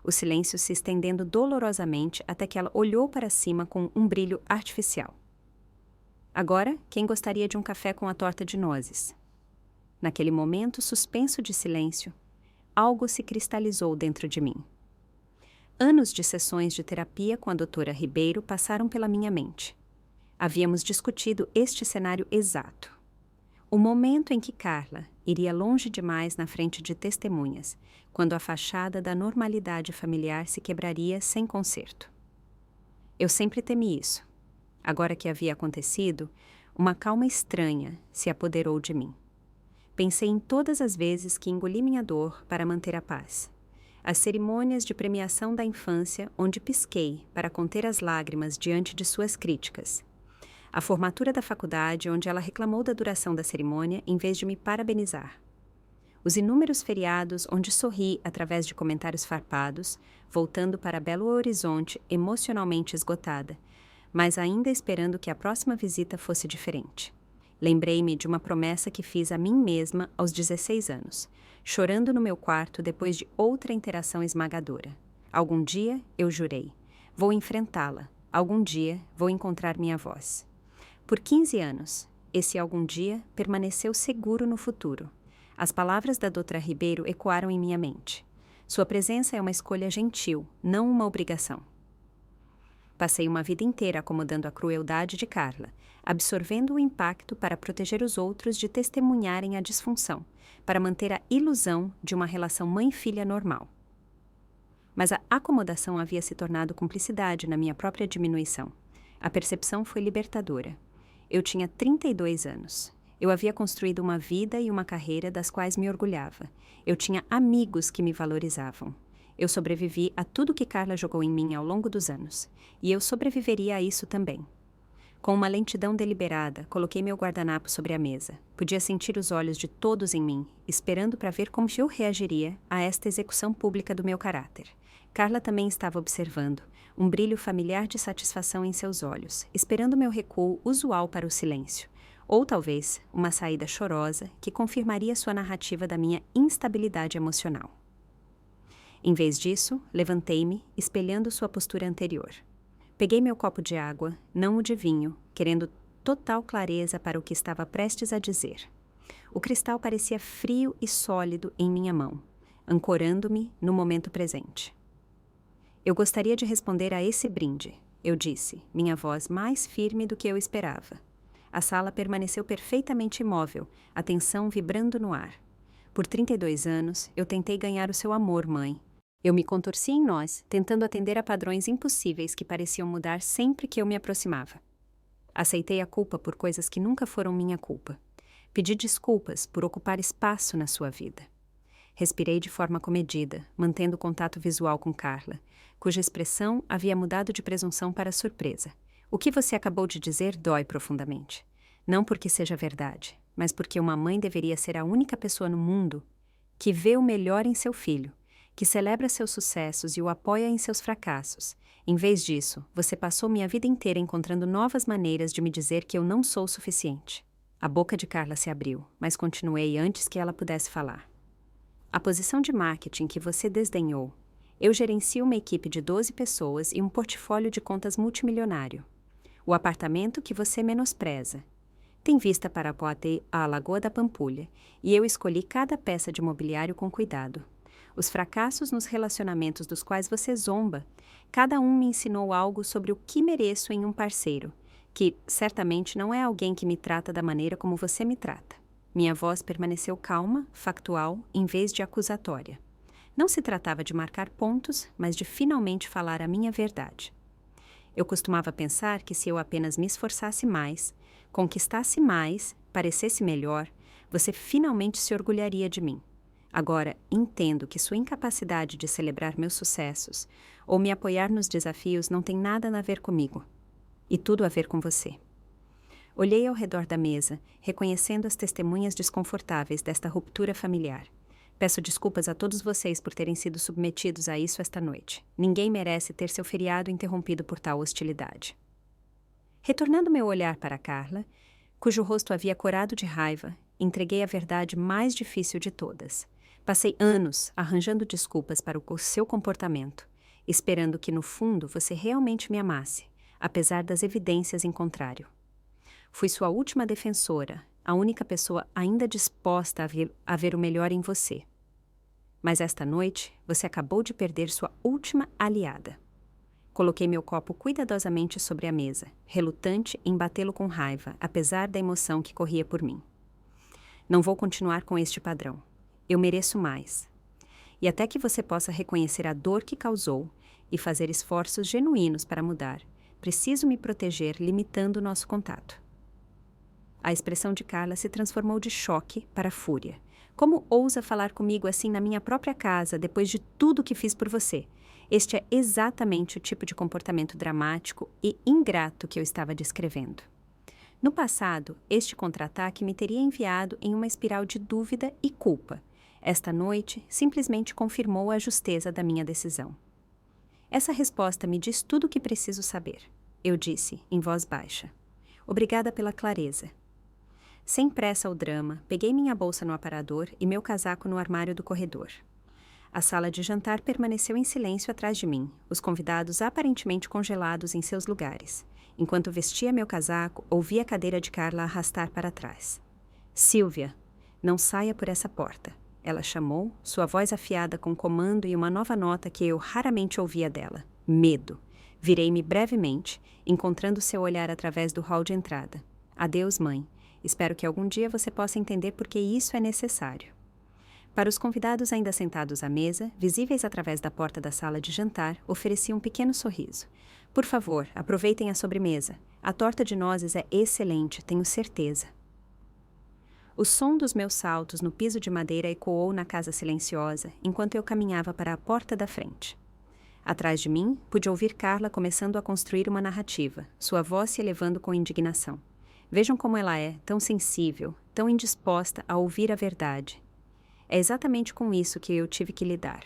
o silêncio se estendendo dolorosamente até que ela olhou para cima com um brilho artificial. Agora, quem gostaria de um café com a torta de nozes? Naquele momento suspenso de silêncio, algo se cristalizou dentro de mim. Anos de sessões de terapia com a doutora Ribeiro passaram pela minha mente. Havíamos discutido este cenário exato. O momento em que Carla iria longe demais na frente de testemunhas, quando a fachada da normalidade familiar se quebraria sem conserto. Eu sempre temi isso. Agora que havia acontecido, uma calma estranha se apoderou de mim. Pensei em todas as vezes que engoli minha dor para manter a paz. As cerimônias de premiação da infância, onde pisquei para conter as lágrimas diante de suas críticas. A formatura da faculdade, onde ela reclamou da duração da cerimônia em vez de me parabenizar. Os inúmeros feriados onde sorri através de comentários farpados, voltando para Belo Horizonte emocionalmente esgotada, mas ainda esperando que a próxima visita fosse diferente. Lembrei-me de uma promessa que fiz a mim mesma aos 16 anos, chorando no meu quarto depois de outra interação esmagadora. Algum dia, eu jurei, vou enfrentá-la. Algum dia, vou encontrar minha voz. Por 15 anos, esse algum dia permaneceu seguro no futuro. As palavras da doutora Ribeiro ecoaram em minha mente. Sua presença é uma escolha gentil, não uma obrigação. Passei uma vida inteira acomodando a crueldade de Carla, absorvendo o impacto para proteger os outros de testemunharem a disfunção, para manter a ilusão de uma relação mãe-filha normal. Mas a acomodação havia se tornado cumplicidade na minha própria diminuição. A percepção foi libertadora. Eu tinha 32 anos. Eu havia construído uma vida e uma carreira das quais me orgulhava. Eu tinha amigos que me valorizavam. Eu sobrevivi a tudo que Carla jogou em mim ao longo dos anos. E eu sobreviveria a isso também. Com uma lentidão deliberada, coloquei meu guardanapo sobre a mesa. Podia sentir os olhos de todos em mim, esperando para ver como eu reagiria a esta execução pública do meu caráter. Carla também estava observando, um brilho familiar de satisfação em seus olhos, esperando meu recuo usual para o silêncio. Ou talvez uma saída chorosa que confirmaria sua narrativa da minha instabilidade emocional. Em vez disso, levantei-me, espelhando sua postura anterior. Peguei meu copo de água, não o de vinho, querendo total clareza para o que estava prestes a dizer. O cristal parecia frio e sólido em minha mão, ancorando-me no momento presente. Eu gostaria de responder a esse brinde, eu disse, minha voz mais firme do que eu esperava. A sala permaneceu perfeitamente imóvel, a tensão vibrando no ar. Por 32 anos, eu tentei ganhar o seu amor, mãe. Eu me contorci em nós, tentando atender a padrões impossíveis que pareciam mudar sempre que eu me aproximava. Aceitei a culpa por coisas que nunca foram minha culpa. Pedi desculpas por ocupar espaço na sua vida. Respirei de forma comedida, mantendo contato visual com Carla, cuja expressão havia mudado de presunção para surpresa. O que você acabou de dizer dói profundamente. Não porque seja verdade, mas porque uma mãe deveria ser a única pessoa no mundo que vê o melhor em seu filho, que celebra seus sucessos e o apoia em seus fracassos. Em vez disso, você passou minha vida inteira encontrando novas maneiras de me dizer que eu não sou o suficiente. A boca de Carla se abriu, mas continuei antes que ela pudesse falar. A posição de marketing que você desdenhou. Eu gerencio uma equipe de 12 pessoas e um portfólio de contas multimilionário. O apartamento que você menospreza. Tem vista para a Lagoa da Pampulha, e eu escolhi cada peça de mobiliário com cuidado. Os fracassos nos relacionamentos dos quais você zomba, cada um me ensinou algo sobre o que mereço em um parceiro, que certamente não é alguém que me trata da maneira como você me trata. Minha voz permaneceu calma, factual, em vez de acusatória. Não se tratava de marcar pontos, mas de finalmente falar a minha verdade. Eu costumava pensar que se eu apenas me esforçasse mais, conquistasse mais, parecesse melhor, você finalmente se orgulharia de mim. Agora, entendo que sua incapacidade de celebrar meus sucessos ou me apoiar nos desafios não tem nada a ver comigo. E tudo a ver com você. Olhei ao redor da mesa, reconhecendo as testemunhas desconfortáveis desta ruptura familiar. Peço desculpas a todos vocês por terem sido submetidos a isso esta noite. Ninguém merece ter seu feriado interrompido por tal hostilidade. Retornando meu olhar para Carla, cujo rosto havia corado de raiva, entreguei a verdade mais difícil de todas. Passei anos arranjando desculpas para o seu comportamento, esperando que no fundo você realmente me amasse, apesar das evidências em contrário. Fui sua última defensora, a única pessoa ainda disposta a ver o melhor em você. Mas esta noite, você acabou de perder sua última aliada. Coloquei meu copo cuidadosamente sobre a mesa, relutante em batê-lo com raiva, apesar da emoção que corria por mim. Não vou continuar com este padrão. Eu mereço mais. E até que você possa reconhecer a dor que causou e fazer esforços genuínos para mudar, preciso me proteger limitando nosso contato. A expressão de Carla se transformou de choque para fúria. Como ousa falar comigo assim na minha própria casa, depois de tudo que fiz por você? Este é exatamente o tipo de comportamento dramático e ingrato que eu estava descrevendo. No passado, este contra-ataque me teria enviado em uma espiral de dúvida e culpa. Esta noite, simplesmente confirmou a justeza da minha decisão. Essa resposta me diz tudo o que preciso saber, eu disse, em voz baixa. Obrigada pela clareza. Sem pressa ao drama, peguei minha bolsa no aparador e meu casaco no armário do corredor. A sala de jantar permaneceu em silêncio atrás de mim, os convidados aparentemente congelados em seus lugares. Enquanto vestia meu casaco, ouvi a cadeira de Carla arrastar para trás. Silvia, não saia por essa porta. Ela chamou, sua voz afiada com comando e uma nova nota que eu raramente ouvia dela. Medo. Virei-me brevemente, encontrando seu olhar através do hall de entrada. Adeus, mãe. Espero que algum dia você possa entender por que isso é necessário. Para os convidados ainda sentados à mesa, visíveis através da porta da sala de jantar, ofereci um pequeno sorriso. Por favor, aproveitem a sobremesa. A torta de nozes é excelente, tenho certeza. O som dos meus saltos no piso de madeira ecoou na casa silenciosa, enquanto eu caminhava para a porta da frente. Atrás de mim, pude ouvir Carla começando a construir uma narrativa, sua voz se elevando com indignação. Vejam como ela é, tão sensível, tão indisposta a ouvir a verdade. É exatamente com isso que eu tive que lidar.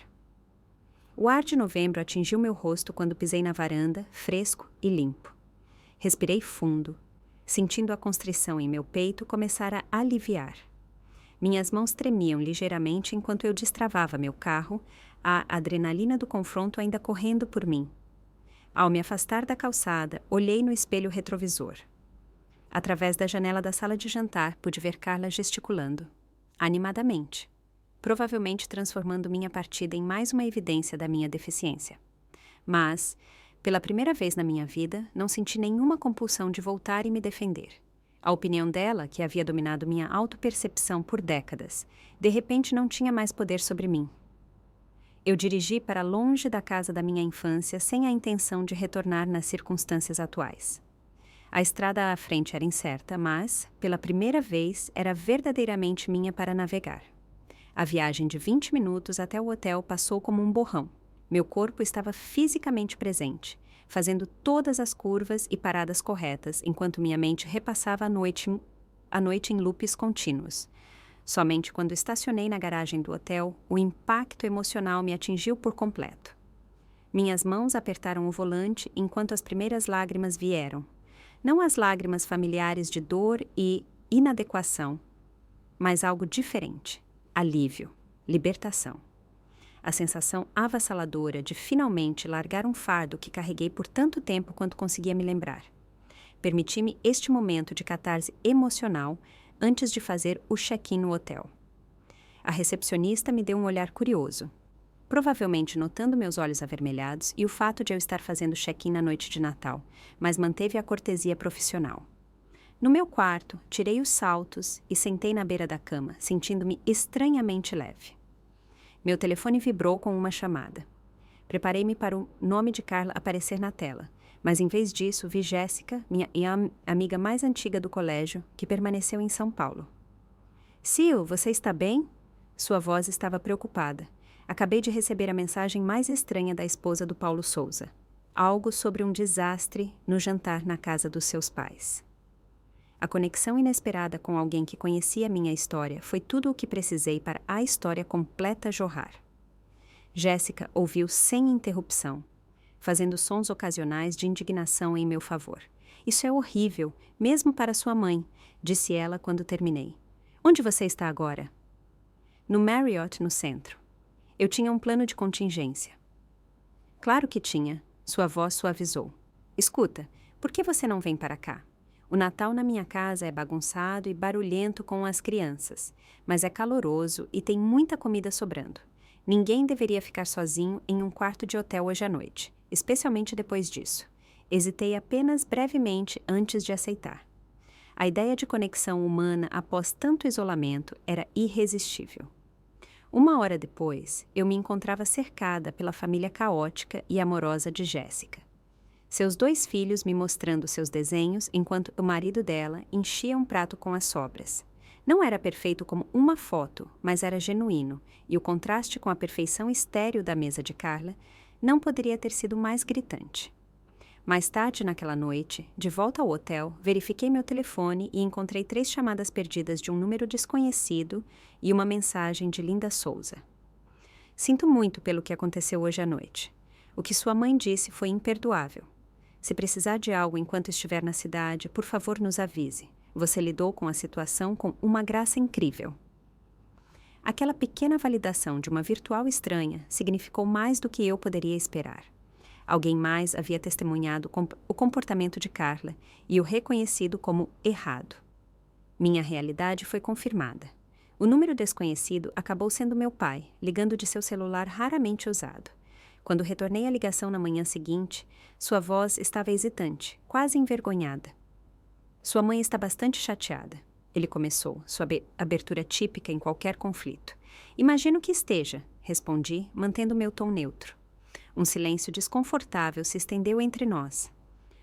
O ar de novembro atingiu meu rosto quando pisei na varanda, fresco e limpo. Respirei fundo. Sentindo a constrição em meu peito começar a aliviar. Minhas mãos tremiam ligeiramente enquanto eu destravava meu carro, a adrenalina do confronto ainda correndo por mim. Ao me afastar da calçada, olhei no espelho retrovisor. Através da janela da sala de jantar, pude ver Carla gesticulando, animadamente, provavelmente transformando minha partida em mais uma evidência da minha deficiência. Mas, pela primeira vez na minha vida, não senti nenhuma compulsão de voltar e me defender. A opinião dela, que havia dominado minha autopercepção por décadas, de repente não tinha mais poder sobre mim. Eu dirigi para longe da casa da minha infância sem a intenção de retornar nas circunstâncias atuais. A estrada à frente era incerta, mas, pela primeira vez, era verdadeiramente minha para navegar. A viagem de 20 minutos até o hotel passou como um borrão. Meu corpo estava fisicamente presente, fazendo todas as curvas e paradas corretas, enquanto minha mente repassava a noite em loops contínuos. Somente quando estacionei na garagem do hotel, o impacto emocional me atingiu por completo. Minhas mãos apertaram o volante enquanto as primeiras lágrimas vieram. Não as lágrimas familiares de dor e inadequação, mas algo diferente: alívio, libertação. A sensação avassaladora de finalmente largar um fardo que carreguei por tanto tempo quanto conseguia me lembrar. Permiti-me este momento de catarse emocional antes de fazer o check-in no hotel. A recepcionista me deu um olhar curioso, provavelmente notando meus olhos avermelhados e o fato de eu estar fazendo check-in na noite de Natal, mas manteve a cortesia profissional. No meu quarto, tirei os saltos e sentei na beira da cama, sentindo-me estranhamente leve. Meu telefone vibrou com uma chamada. Preparei-me para o nome de Carla aparecer na tela, mas em vez disso vi Jéssica, minha amiga mais antiga do colégio, que permaneceu em São Paulo. Sil, você está bem? Sua voz estava preocupada. Acabei de receber a mensagem mais estranha da esposa do Paulo Souza. Algo sobre um desastre no jantar na casa dos seus pais. A conexão inesperada com alguém que conhecia minha história foi tudo o que precisei para a história completa jorrar. Jéssica ouviu sem interrupção, fazendo sons ocasionais de indignação em meu favor. Isso é horrível, mesmo para sua mãe, disse ela quando terminei. Onde você está agora? No Marriott, no centro. Eu tinha um plano de contingência. Claro que tinha, sua voz suavizou. Escuta, por que você não vem para cá? O Natal na minha casa é bagunçado e barulhento com as crianças, mas é caloroso e tem muita comida sobrando. Ninguém deveria ficar sozinho em um quarto de hotel hoje à noite, especialmente depois disso. Hesitei apenas brevemente antes de aceitar. A ideia de conexão humana após tanto isolamento era irresistível. 1 hora depois, eu me encontrava cercada pela família caótica e amorosa de Jéssica. Seus 2 filhos me mostrando seus desenhos enquanto o marido dela enchia um prato com as sobras. Não era perfeito como uma foto, mas era genuíno, e o contraste com a perfeição estéril da mesa de Carla não poderia ter sido mais gritante. Mais tarde naquela noite, de volta ao hotel, verifiquei meu telefone e encontrei 3 chamadas perdidas de um número desconhecido e uma mensagem de Linda Souza. Sinto muito pelo que aconteceu hoje à noite. O que sua mãe disse foi imperdoável. Se precisar de algo enquanto estiver na cidade, por favor nos avise. Você lidou com a situação com uma graça incrível. Aquela pequena validação de uma virtual estranha significou mais do que eu poderia esperar. Alguém mais havia testemunhado o comportamento de Carla e o reconhecido como errado. Minha realidade foi confirmada. O número desconhecido acabou sendo meu pai, ligando de seu celular raramente usado. Quando retornei a ligação na manhã seguinte, sua voz estava hesitante, quase envergonhada. Sua mãe está bastante chateada. Ele começou, sua abertura típica em qualquer conflito. Imagino que esteja, respondi, mantendo meu tom neutro. Um silêncio desconfortável se estendeu entre nós.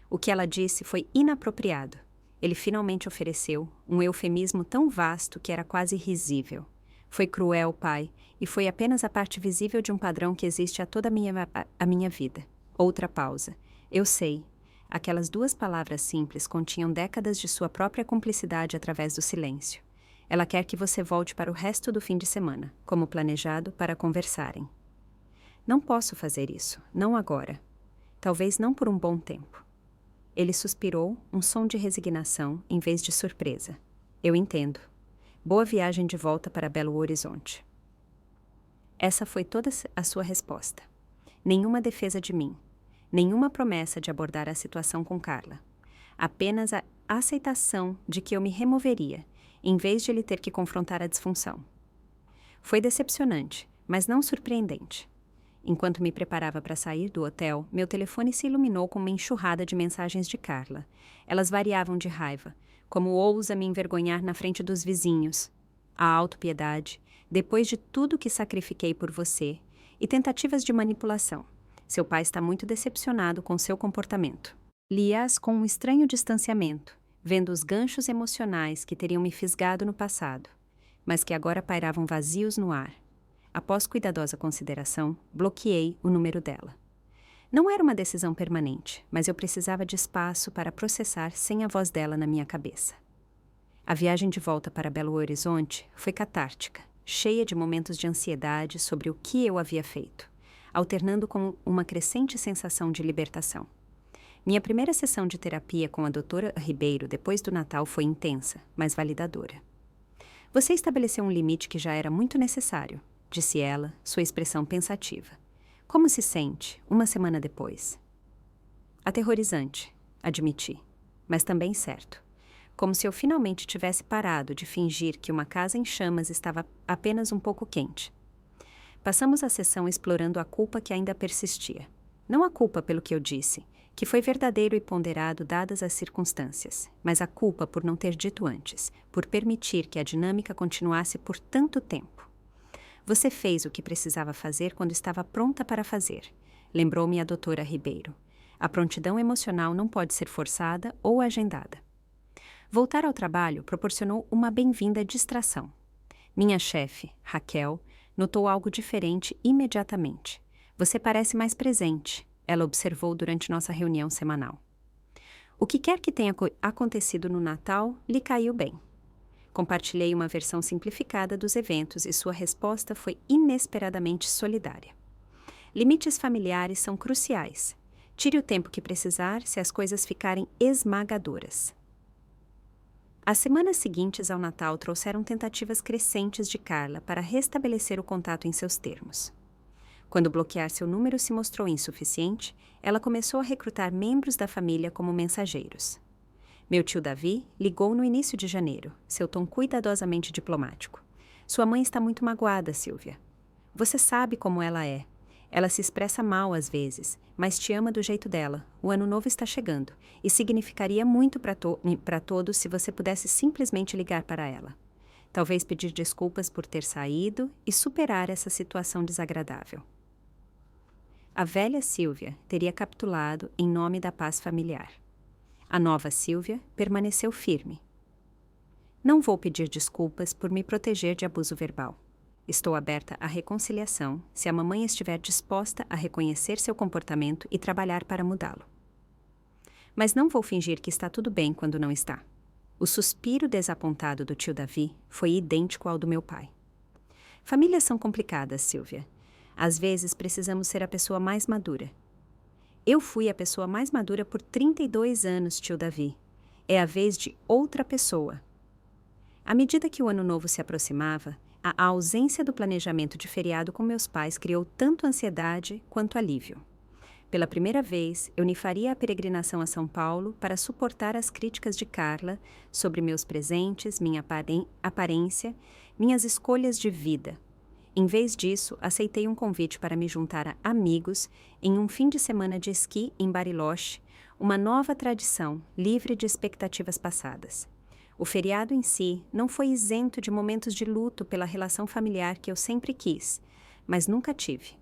O que ela disse foi inapropriado. Ele finalmente ofereceu um eufemismo tão vasto que era quase risível. Foi cruel, pai, e foi apenas a parte visível de um padrão que existe a toda a minha vida. Outra pausa. Eu sei. Aquelas 2 palavras simples continham décadas de sua própria cumplicidade através do silêncio. Ela quer que você volte para o resto do fim de semana, como planejado, para conversarem. Não posso fazer isso, não agora. Talvez não por um bom tempo. Ele suspirou, um som de resignação em vez de surpresa. Eu entendo. Boa viagem de volta para Belo Horizonte. Essa foi toda a sua resposta. Nenhuma defesa de mim. Nenhuma promessa de abordar a situação com Carla. Apenas a aceitação de que eu me removeria, em vez de ele ter que confrontar a disfunção. Foi decepcionante, mas não surpreendente. Enquanto me preparava para sair do hotel, meu telefone se iluminou com uma enxurrada de mensagens de Carla. Elas variavam de raiva, como ousa me envergonhar na frente dos vizinhos, a autopiedade, depois de tudo que sacrifiquei por você, e tentativas de manipulação. Seu pai está muito decepcionado com seu comportamento. Li-as com um estranho distanciamento, vendo os ganchos emocionais que teriam me fisgado no passado, mas que agora pairavam vazios no ar. Após cuidadosa consideração, bloqueei o número dela. Não era uma decisão permanente, mas eu precisava de espaço para processar sem a voz dela na minha cabeça. A viagem de volta para Belo Horizonte foi catártica, cheia de momentos de ansiedade sobre o que eu havia feito, alternando com uma crescente sensação de libertação. Minha primeira sessão de terapia com a doutora Ribeiro depois do Natal foi intensa, mas validadora. Você estabeleceu um limite que já era muito necessário, disse ela, sua expressão pensativa. Como se sente, uma semana depois? Aterrorizante, admiti, mas também certo. Como se eu finalmente tivesse parado de fingir que uma casa em chamas estava apenas um pouco quente. Passamos a sessão explorando a culpa que ainda persistia. Não a culpa pelo que eu disse, que foi verdadeiro e ponderado dadas as circunstâncias, mas a culpa por não ter dito antes, por permitir que a dinâmica continuasse por tanto tempo. Você fez o que precisava fazer quando estava pronta para fazer, lembrou-me a doutora Ribeiro. A prontidão emocional não pode ser forçada ou agendada. Voltar ao trabalho proporcionou uma bem-vinda distração. Minha chefe, Raquel, notou algo diferente imediatamente. Você parece mais presente, ela observou durante nossa reunião semanal. O que quer que tenha acontecido no Natal lhe caiu bem. Compartilhei uma versão simplificada dos eventos e sua resposta foi inesperadamente solidária. Limites familiares são cruciais. Tire o tempo que precisar se as coisas ficarem esmagadoras. As semanas seguintes ao Natal trouxeram tentativas crescentes de Carla para restabelecer o contato em seus termos. Quando bloquear seu número se mostrou insuficiente, ela começou a recrutar membros da família como mensageiros. Meu tio Davi ligou no início de janeiro, seu tom cuidadosamente diplomático. Sua mãe está muito magoada, Silvia. Você sabe como ela é. Ela se expressa mal às vezes, mas te ama do jeito dela. O ano novo está chegando, e significaria muito para todos se você pudesse simplesmente ligar para ela. Talvez pedir desculpas por ter saído e superar essa situação desagradável. A velha Silvia teria capitulado em nome da paz familiar. A nova Silvia permaneceu firme. Não vou pedir desculpas por me proteger de abuso verbal. Estou aberta à reconciliação se a mamãe estiver disposta a reconhecer seu comportamento e trabalhar para mudá-lo. Mas não vou fingir que está tudo bem quando não está. O suspiro desapontado do tio Davi foi idêntico ao do meu pai. Famílias são complicadas, Silvia. Às vezes precisamos ser a pessoa mais madura. Eu fui a pessoa mais madura por 32 anos, tio Davi. É a vez de outra pessoa. À medida que o ano novo se aproximava, a ausência do planejamento de feriado com meus pais criou tanto ansiedade quanto alívio. Pela primeira vez, eu unifaria a peregrinação a São Paulo para suportar as críticas de Carla sobre meus presentes, minha aparência, minhas escolhas de vida. Em vez disso, aceitei um convite para me juntar a amigos em um fim de semana de esqui em Bariloche, uma nova tradição, livre de expectativas passadas. O feriado em si não foi isento de momentos de luto pela relação familiar que eu sempre quis, mas nunca tive.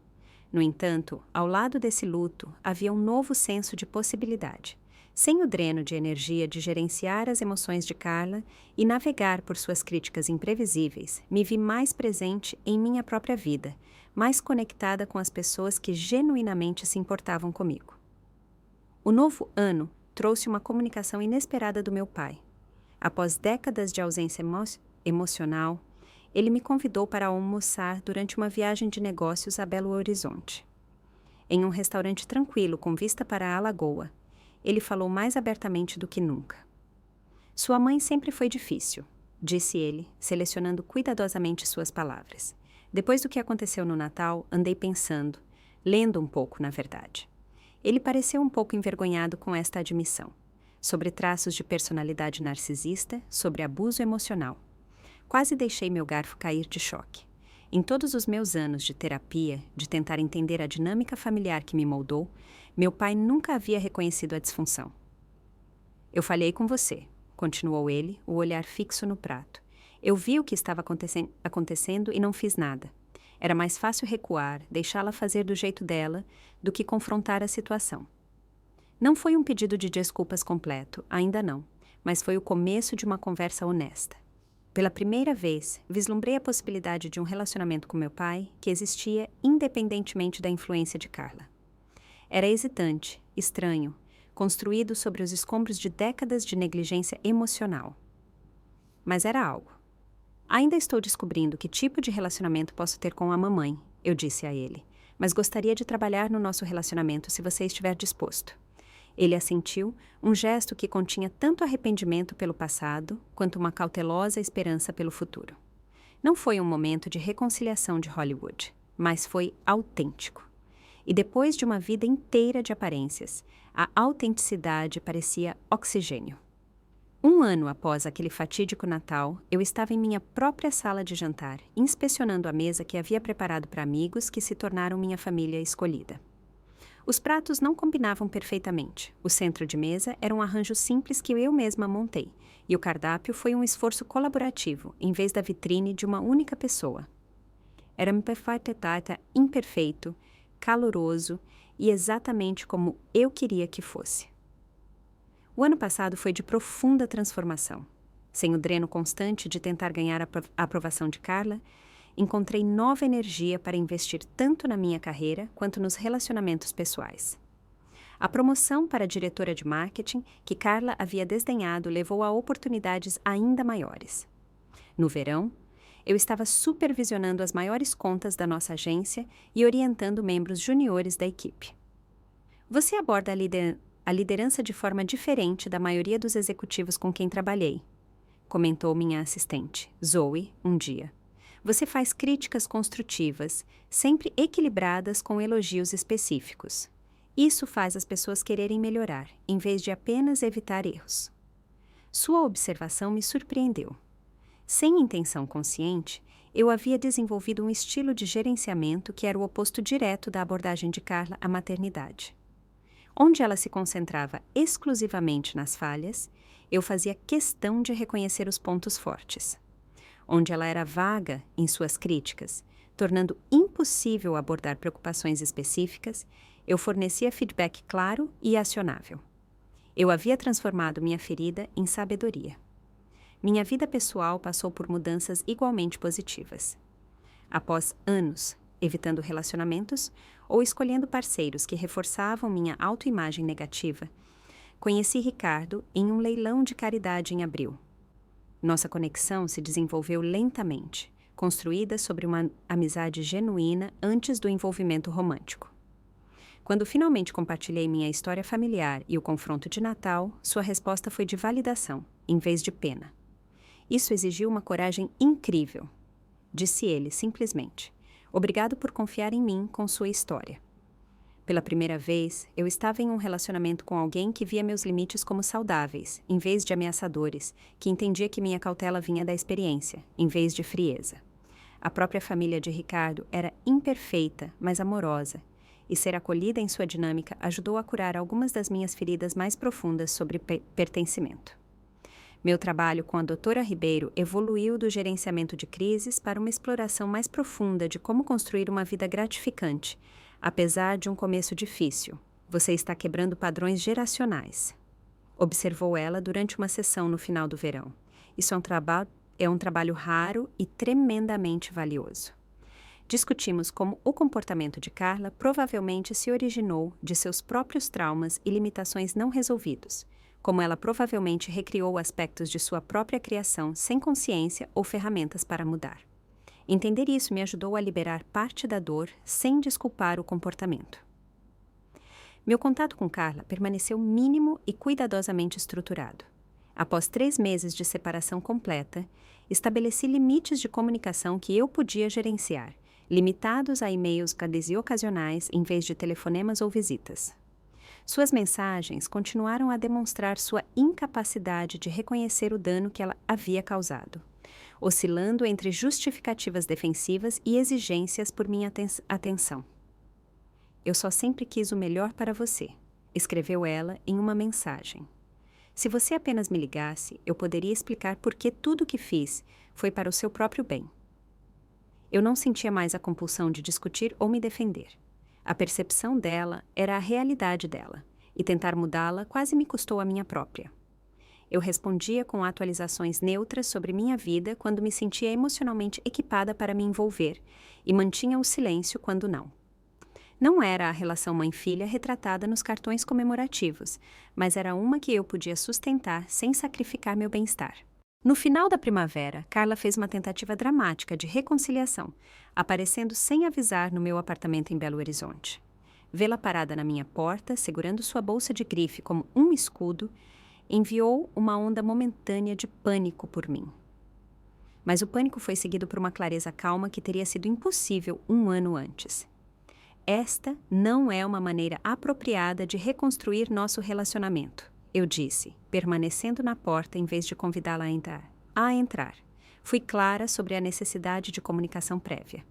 No entanto, ao lado desse luto, havia um novo senso de possibilidade. Sem o dreno de energia de gerenciar as emoções de Carla e navegar por suas críticas imprevisíveis, me vi mais presente em minha própria vida, mais conectada com as pessoas que genuinamente se importavam comigo. O novo ano trouxe uma comunicação inesperada do meu pai. Após décadas de ausência emocional, ele me convidou para almoçar durante uma viagem de negócios a Belo Horizonte. Em um restaurante tranquilo com vista para a lagoa, Ele falou mais abertamente do que nunca. Sua mãe sempre foi difícil, disse ele, selecionando cuidadosamente suas palavras. Depois do que aconteceu no Natal, andei pensando, lendo um pouco, na verdade. Ele pareceu um pouco envergonhado com esta admissão. Sobre traços de personalidade narcisista, sobre abuso emocional. Quase deixei meu garfo cair de choque. Em todos os meus anos de terapia, de tentar entender a dinâmica familiar que me moldou, meu pai nunca havia reconhecido a disfunção. Eu falhei com você, continuou ele, o olhar fixo no prato. Eu vi o que estava acontecendo e não fiz nada. Era mais fácil recuar, deixá-la fazer do jeito dela, do que confrontar a situação. Não foi um pedido de desculpas completo, ainda não, mas foi o começo de uma conversa honesta. Pela primeira vez, vislumbrei a possibilidade de um relacionamento com meu pai que existia independentemente da influência de Carla. Era hesitante, estranho, construído sobre os escombros de décadas de negligência emocional. Mas era algo. Ainda estou descobrindo que tipo de relacionamento posso ter com a mamãe, eu disse a ele, mas gostaria de trabalhar no nosso relacionamento se você estiver disposto. Ele assentiu, um gesto que continha tanto arrependimento pelo passado quanto uma cautelosa esperança pelo futuro. Não foi um momento de reconciliação de Hollywood, mas foi autêntico. E depois de uma vida inteira de aparências, a autenticidade parecia oxigênio. Um ano após aquele fatídico Natal, eu estava em minha própria sala de jantar, inspecionando a mesa que havia preparado para amigos que se tornaram minha família escolhida. Os pratos não combinavam perfeitamente. O centro de mesa era um arranjo simples que eu mesma montei, e o cardápio foi um esforço colaborativo, em vez da vitrine de uma única pessoa. Era um perfeitata imperfeito, caloroso e exatamente como eu queria que fosse. O ano passado foi de profunda transformação. Sem o dreno constante de tentar ganhar a aprovação de Carla, encontrei nova energia para investir tanto na minha carreira quanto nos relacionamentos pessoais. A promoção para diretora de marketing, que Carla havia desdenhado, levou a oportunidades ainda maiores. No verão, eu estava supervisionando as maiores contas da nossa agência e orientando membros juniores da equipe. Você aborda a liderança de forma diferente da maioria dos executivos com quem trabalhei, comentou minha assistente, Zoe, um dia. Você faz críticas construtivas, sempre equilibradas com elogios específicos. Isso faz as pessoas quererem melhorar, em vez de apenas evitar erros. Sua observação me surpreendeu. Sem intenção consciente, eu havia desenvolvido um estilo de gerenciamento que era o oposto direto da abordagem de Carla à maternidade. Onde ela se concentrava exclusivamente nas falhas, eu fazia questão de reconhecer os pontos fortes. Onde ela era vaga em suas críticas, tornando impossível abordar preocupações específicas, eu fornecia feedback claro e acionável. Eu havia transformado minha ferida em sabedoria. Minha vida pessoal passou por mudanças igualmente positivas. Após anos evitando relacionamentos ou escolhendo parceiros que reforçavam minha autoimagem negativa, conheci Ricardo em um leilão de caridade em abril. Nossa conexão se desenvolveu lentamente, construída sobre uma amizade genuína antes do envolvimento romântico. Quando finalmente compartilhei minha história familiar e o confronto de Natal, sua resposta foi de validação, em vez de pena. Isso exigiu uma coragem incrível, disse ele simplesmente. Obrigado por confiar em mim com sua história. Pela primeira vez, eu estava em um relacionamento com alguém que via meus limites como saudáveis, em vez de ameaçadores, que entendia que minha cautela vinha da experiência, em vez de frieza. A própria família de Ricardo era imperfeita, mas amorosa, e ser acolhida em sua dinâmica ajudou a curar algumas das minhas feridas mais profundas sobre pertencimento. Meu trabalho com a doutora Ribeiro evoluiu do gerenciamento de crises para uma exploração mais profunda de como construir uma vida gratificante, apesar de um começo difícil. Você está quebrando padrões geracionais, observou ela durante uma sessão no final do verão. Isso é um trabalho raro e tremendamente valioso. Discutimos como o comportamento de Carla provavelmente se originou de seus próprios traumas e limitações não resolvidos, como ela provavelmente recriou aspectos de sua própria criação sem consciência ou ferramentas para mudar. Entender isso me ajudou a liberar parte da dor sem desculpar o comportamento. Meu contato com Carla permaneceu mínimo e cuidadosamente estruturado. Após 3 meses de separação completa, estabeleci limites de comunicação que eu podia gerenciar, limitados a e-mails e ocasionais em vez de telefonemas ou visitas. Suas mensagens continuaram a demonstrar sua incapacidade de reconhecer o dano que ela havia causado, oscilando entre justificativas defensivas e exigências por minha atenção. Eu só sempre quis o melhor para você, escreveu ela em uma mensagem. Se você apenas me ligasse, eu poderia explicar por que tudo o que fiz foi para o seu próprio bem. Eu não sentia mais a compulsão de discutir ou me defender. A percepção dela era a realidade dela, e tentar mudá-la quase me custou a minha própria. Eu respondia com atualizações neutras sobre minha vida quando me sentia emocionalmente equipada para me envolver, e mantinha o silêncio quando não. Não era a relação mãe-filha retratada nos cartões comemorativos, mas era uma que eu podia sustentar sem sacrificar meu bem-estar. No final da primavera, Carla fez uma tentativa dramática de reconciliação, aparecendo sem avisar no meu apartamento em Belo Horizonte. Vê-la parada na minha porta, segurando sua bolsa de grife como um escudo, enviou uma onda momentânea de pânico por mim. Mas o pânico foi seguido por uma clareza calma que teria sido impossível 1 ano antes. Esta não é uma maneira apropriada de reconstruir nosso relacionamento, eu disse, permanecendo na porta em vez de convidá-la a entrar. Fui clara sobre a necessidade de comunicação prévia.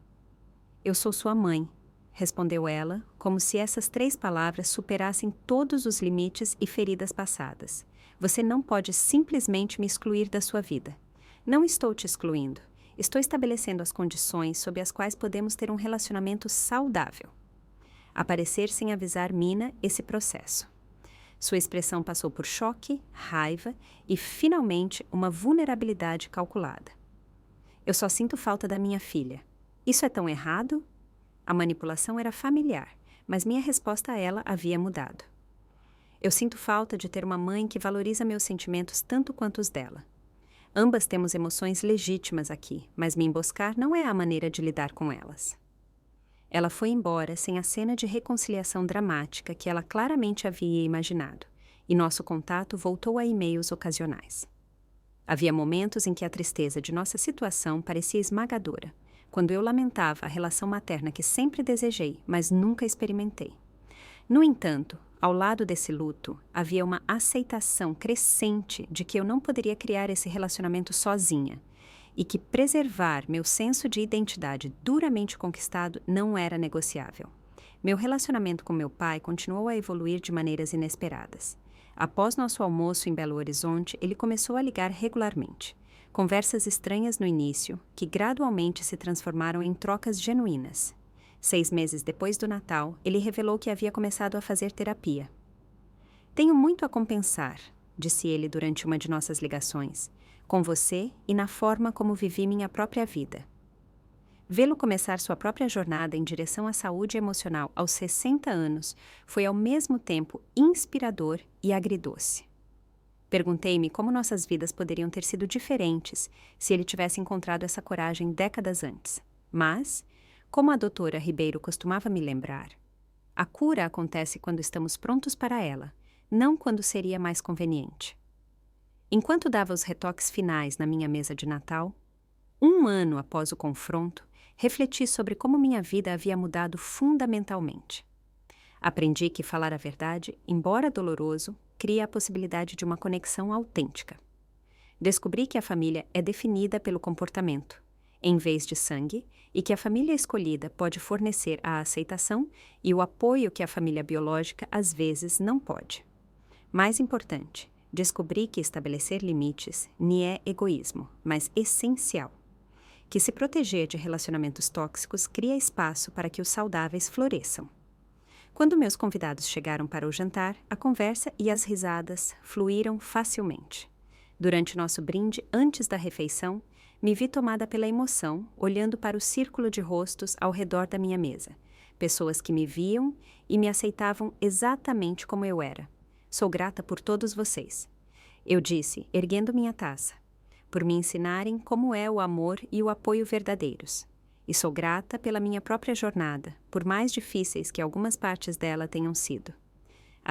Eu sou sua mãe, respondeu ela, como se essas 3 palavras superassem todos os limites e feridas passadas. Você não pode simplesmente me excluir da sua vida. Não estou te excluindo. Estou estabelecendo as condições sob as quais podemos ter um relacionamento saudável. Aparecer sem avisar mina esse processo. Sua expressão passou por choque, raiva e, finalmente, uma vulnerabilidade calculada. Eu só sinto falta da minha filha. Isso é tão errado? A manipulação era familiar, mas minha resposta a ela havia mudado. Eu sinto falta de ter uma mãe que valoriza meus sentimentos tanto quanto os dela. Ambas temos emoções legítimas aqui, mas me emboscar não é a maneira de lidar com elas. Ela foi embora sem a cena de reconciliação dramática que ela claramente havia imaginado, e nosso contato voltou a e-mails ocasionais. Havia momentos em que a tristeza de nossa situação parecia esmagadora, quando eu lamentava a relação materna que sempre desejei, mas nunca experimentei. No entanto, ao lado desse luto, havia uma aceitação crescente de que eu não poderia criar esse relacionamento sozinha, e que preservar meu senso de identidade duramente conquistado não era negociável. Meu relacionamento com meu pai continuou a evoluir de maneiras inesperadas. Após nosso almoço em Belo Horizonte, ele começou a ligar regularmente. Conversas estranhas no início, que gradualmente se transformaram em trocas genuínas. 6 meses depois do Natal, ele revelou que havia começado a fazer terapia. Tenho muito a compensar, disse ele durante uma de nossas ligações, com você e na forma como vivi minha própria vida. Vê-lo começar sua própria jornada em direção à saúde emocional aos 60 anos foi ao mesmo tempo inspirador e agridoce. Perguntei-me como nossas vidas poderiam ter sido diferentes se ele tivesse encontrado essa coragem décadas antes. Mas, como a doutora Ribeiro costumava me lembrar, a cura acontece quando estamos prontos para ela, não quando seria mais conveniente. Enquanto dava os retoques finais na minha mesa de Natal, 1 ano após o confronto, refleti sobre como minha vida havia mudado fundamentalmente. Aprendi que falar a verdade, embora doloroso, cria a possibilidade de uma conexão autêntica. Descobri que a família é definida pelo comportamento, em vez de sangue, e que a família escolhida pode fornecer a aceitação e o apoio que a família biológica às vezes não pode. Mais importante, descobri que estabelecer limites não é egoísmo, mas essencial. Que se proteger de relacionamentos tóxicos cria espaço para que os saudáveis floresçam. Quando meus convidados chegaram para o jantar, a conversa e as risadas fluíram facilmente. Durante nosso brinde antes da refeição, me vi tomada pela emoção, olhando para o círculo de rostos ao redor da minha mesa. Pessoas que me viam e me aceitavam exatamente como eu era. Sou grata por todos vocês. Eu disse, erguendo minha taça, por me ensinarem como é o amor e o apoio verdadeiros. E sou grata pela minha própria jornada, por mais difíceis que algumas partes dela tenham sido.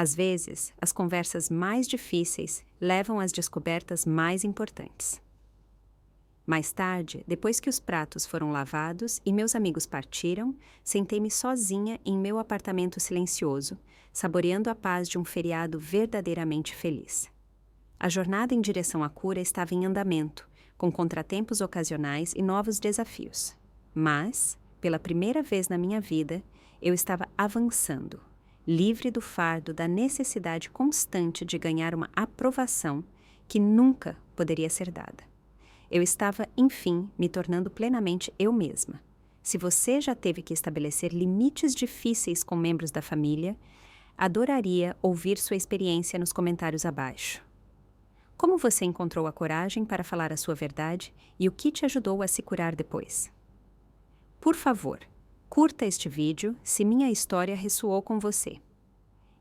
Às vezes, as conversas mais difíceis levam às descobertas mais importantes. Mais tarde, depois que os pratos foram lavados e meus amigos partiram, sentei-me sozinha em meu apartamento silencioso, saboreando a paz de um feriado verdadeiramente feliz. A jornada em direção à cura estava em andamento, com contratempos ocasionais e novos desafios. Mas, pela primeira vez na minha vida, eu estava avançando, livre do fardo da necessidade constante de ganhar uma aprovação que nunca poderia ser dada. Eu estava, enfim, me tornando plenamente eu mesma. Se você já teve que estabelecer limites difíceis com membros da família, adoraria ouvir sua experiência nos comentários abaixo. Como você encontrou a coragem para falar a sua verdade e o que te ajudou a se curar depois? Por favor, curta este vídeo se minha história ressoou com você.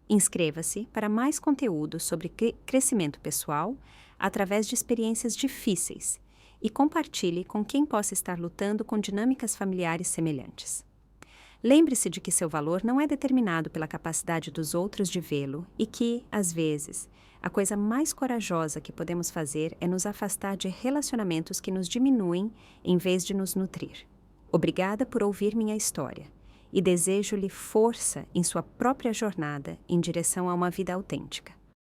Inscreva-se para mais conteúdo sobre crescimento pessoal através de experiências difíceis e compartilhe com quem possa estar lutando com dinâmicas familiares semelhantes. Lembre-se de que seu valor não é determinado pela capacidade dos outros de vê-lo e que, às vezes, a coisa mais corajosa que podemos fazer é nos afastar de relacionamentos que nos diminuem em vez de nos nutrir. Obrigada por ouvir minha história e desejo-lhe força em sua própria jornada em direção a uma vida autêntica.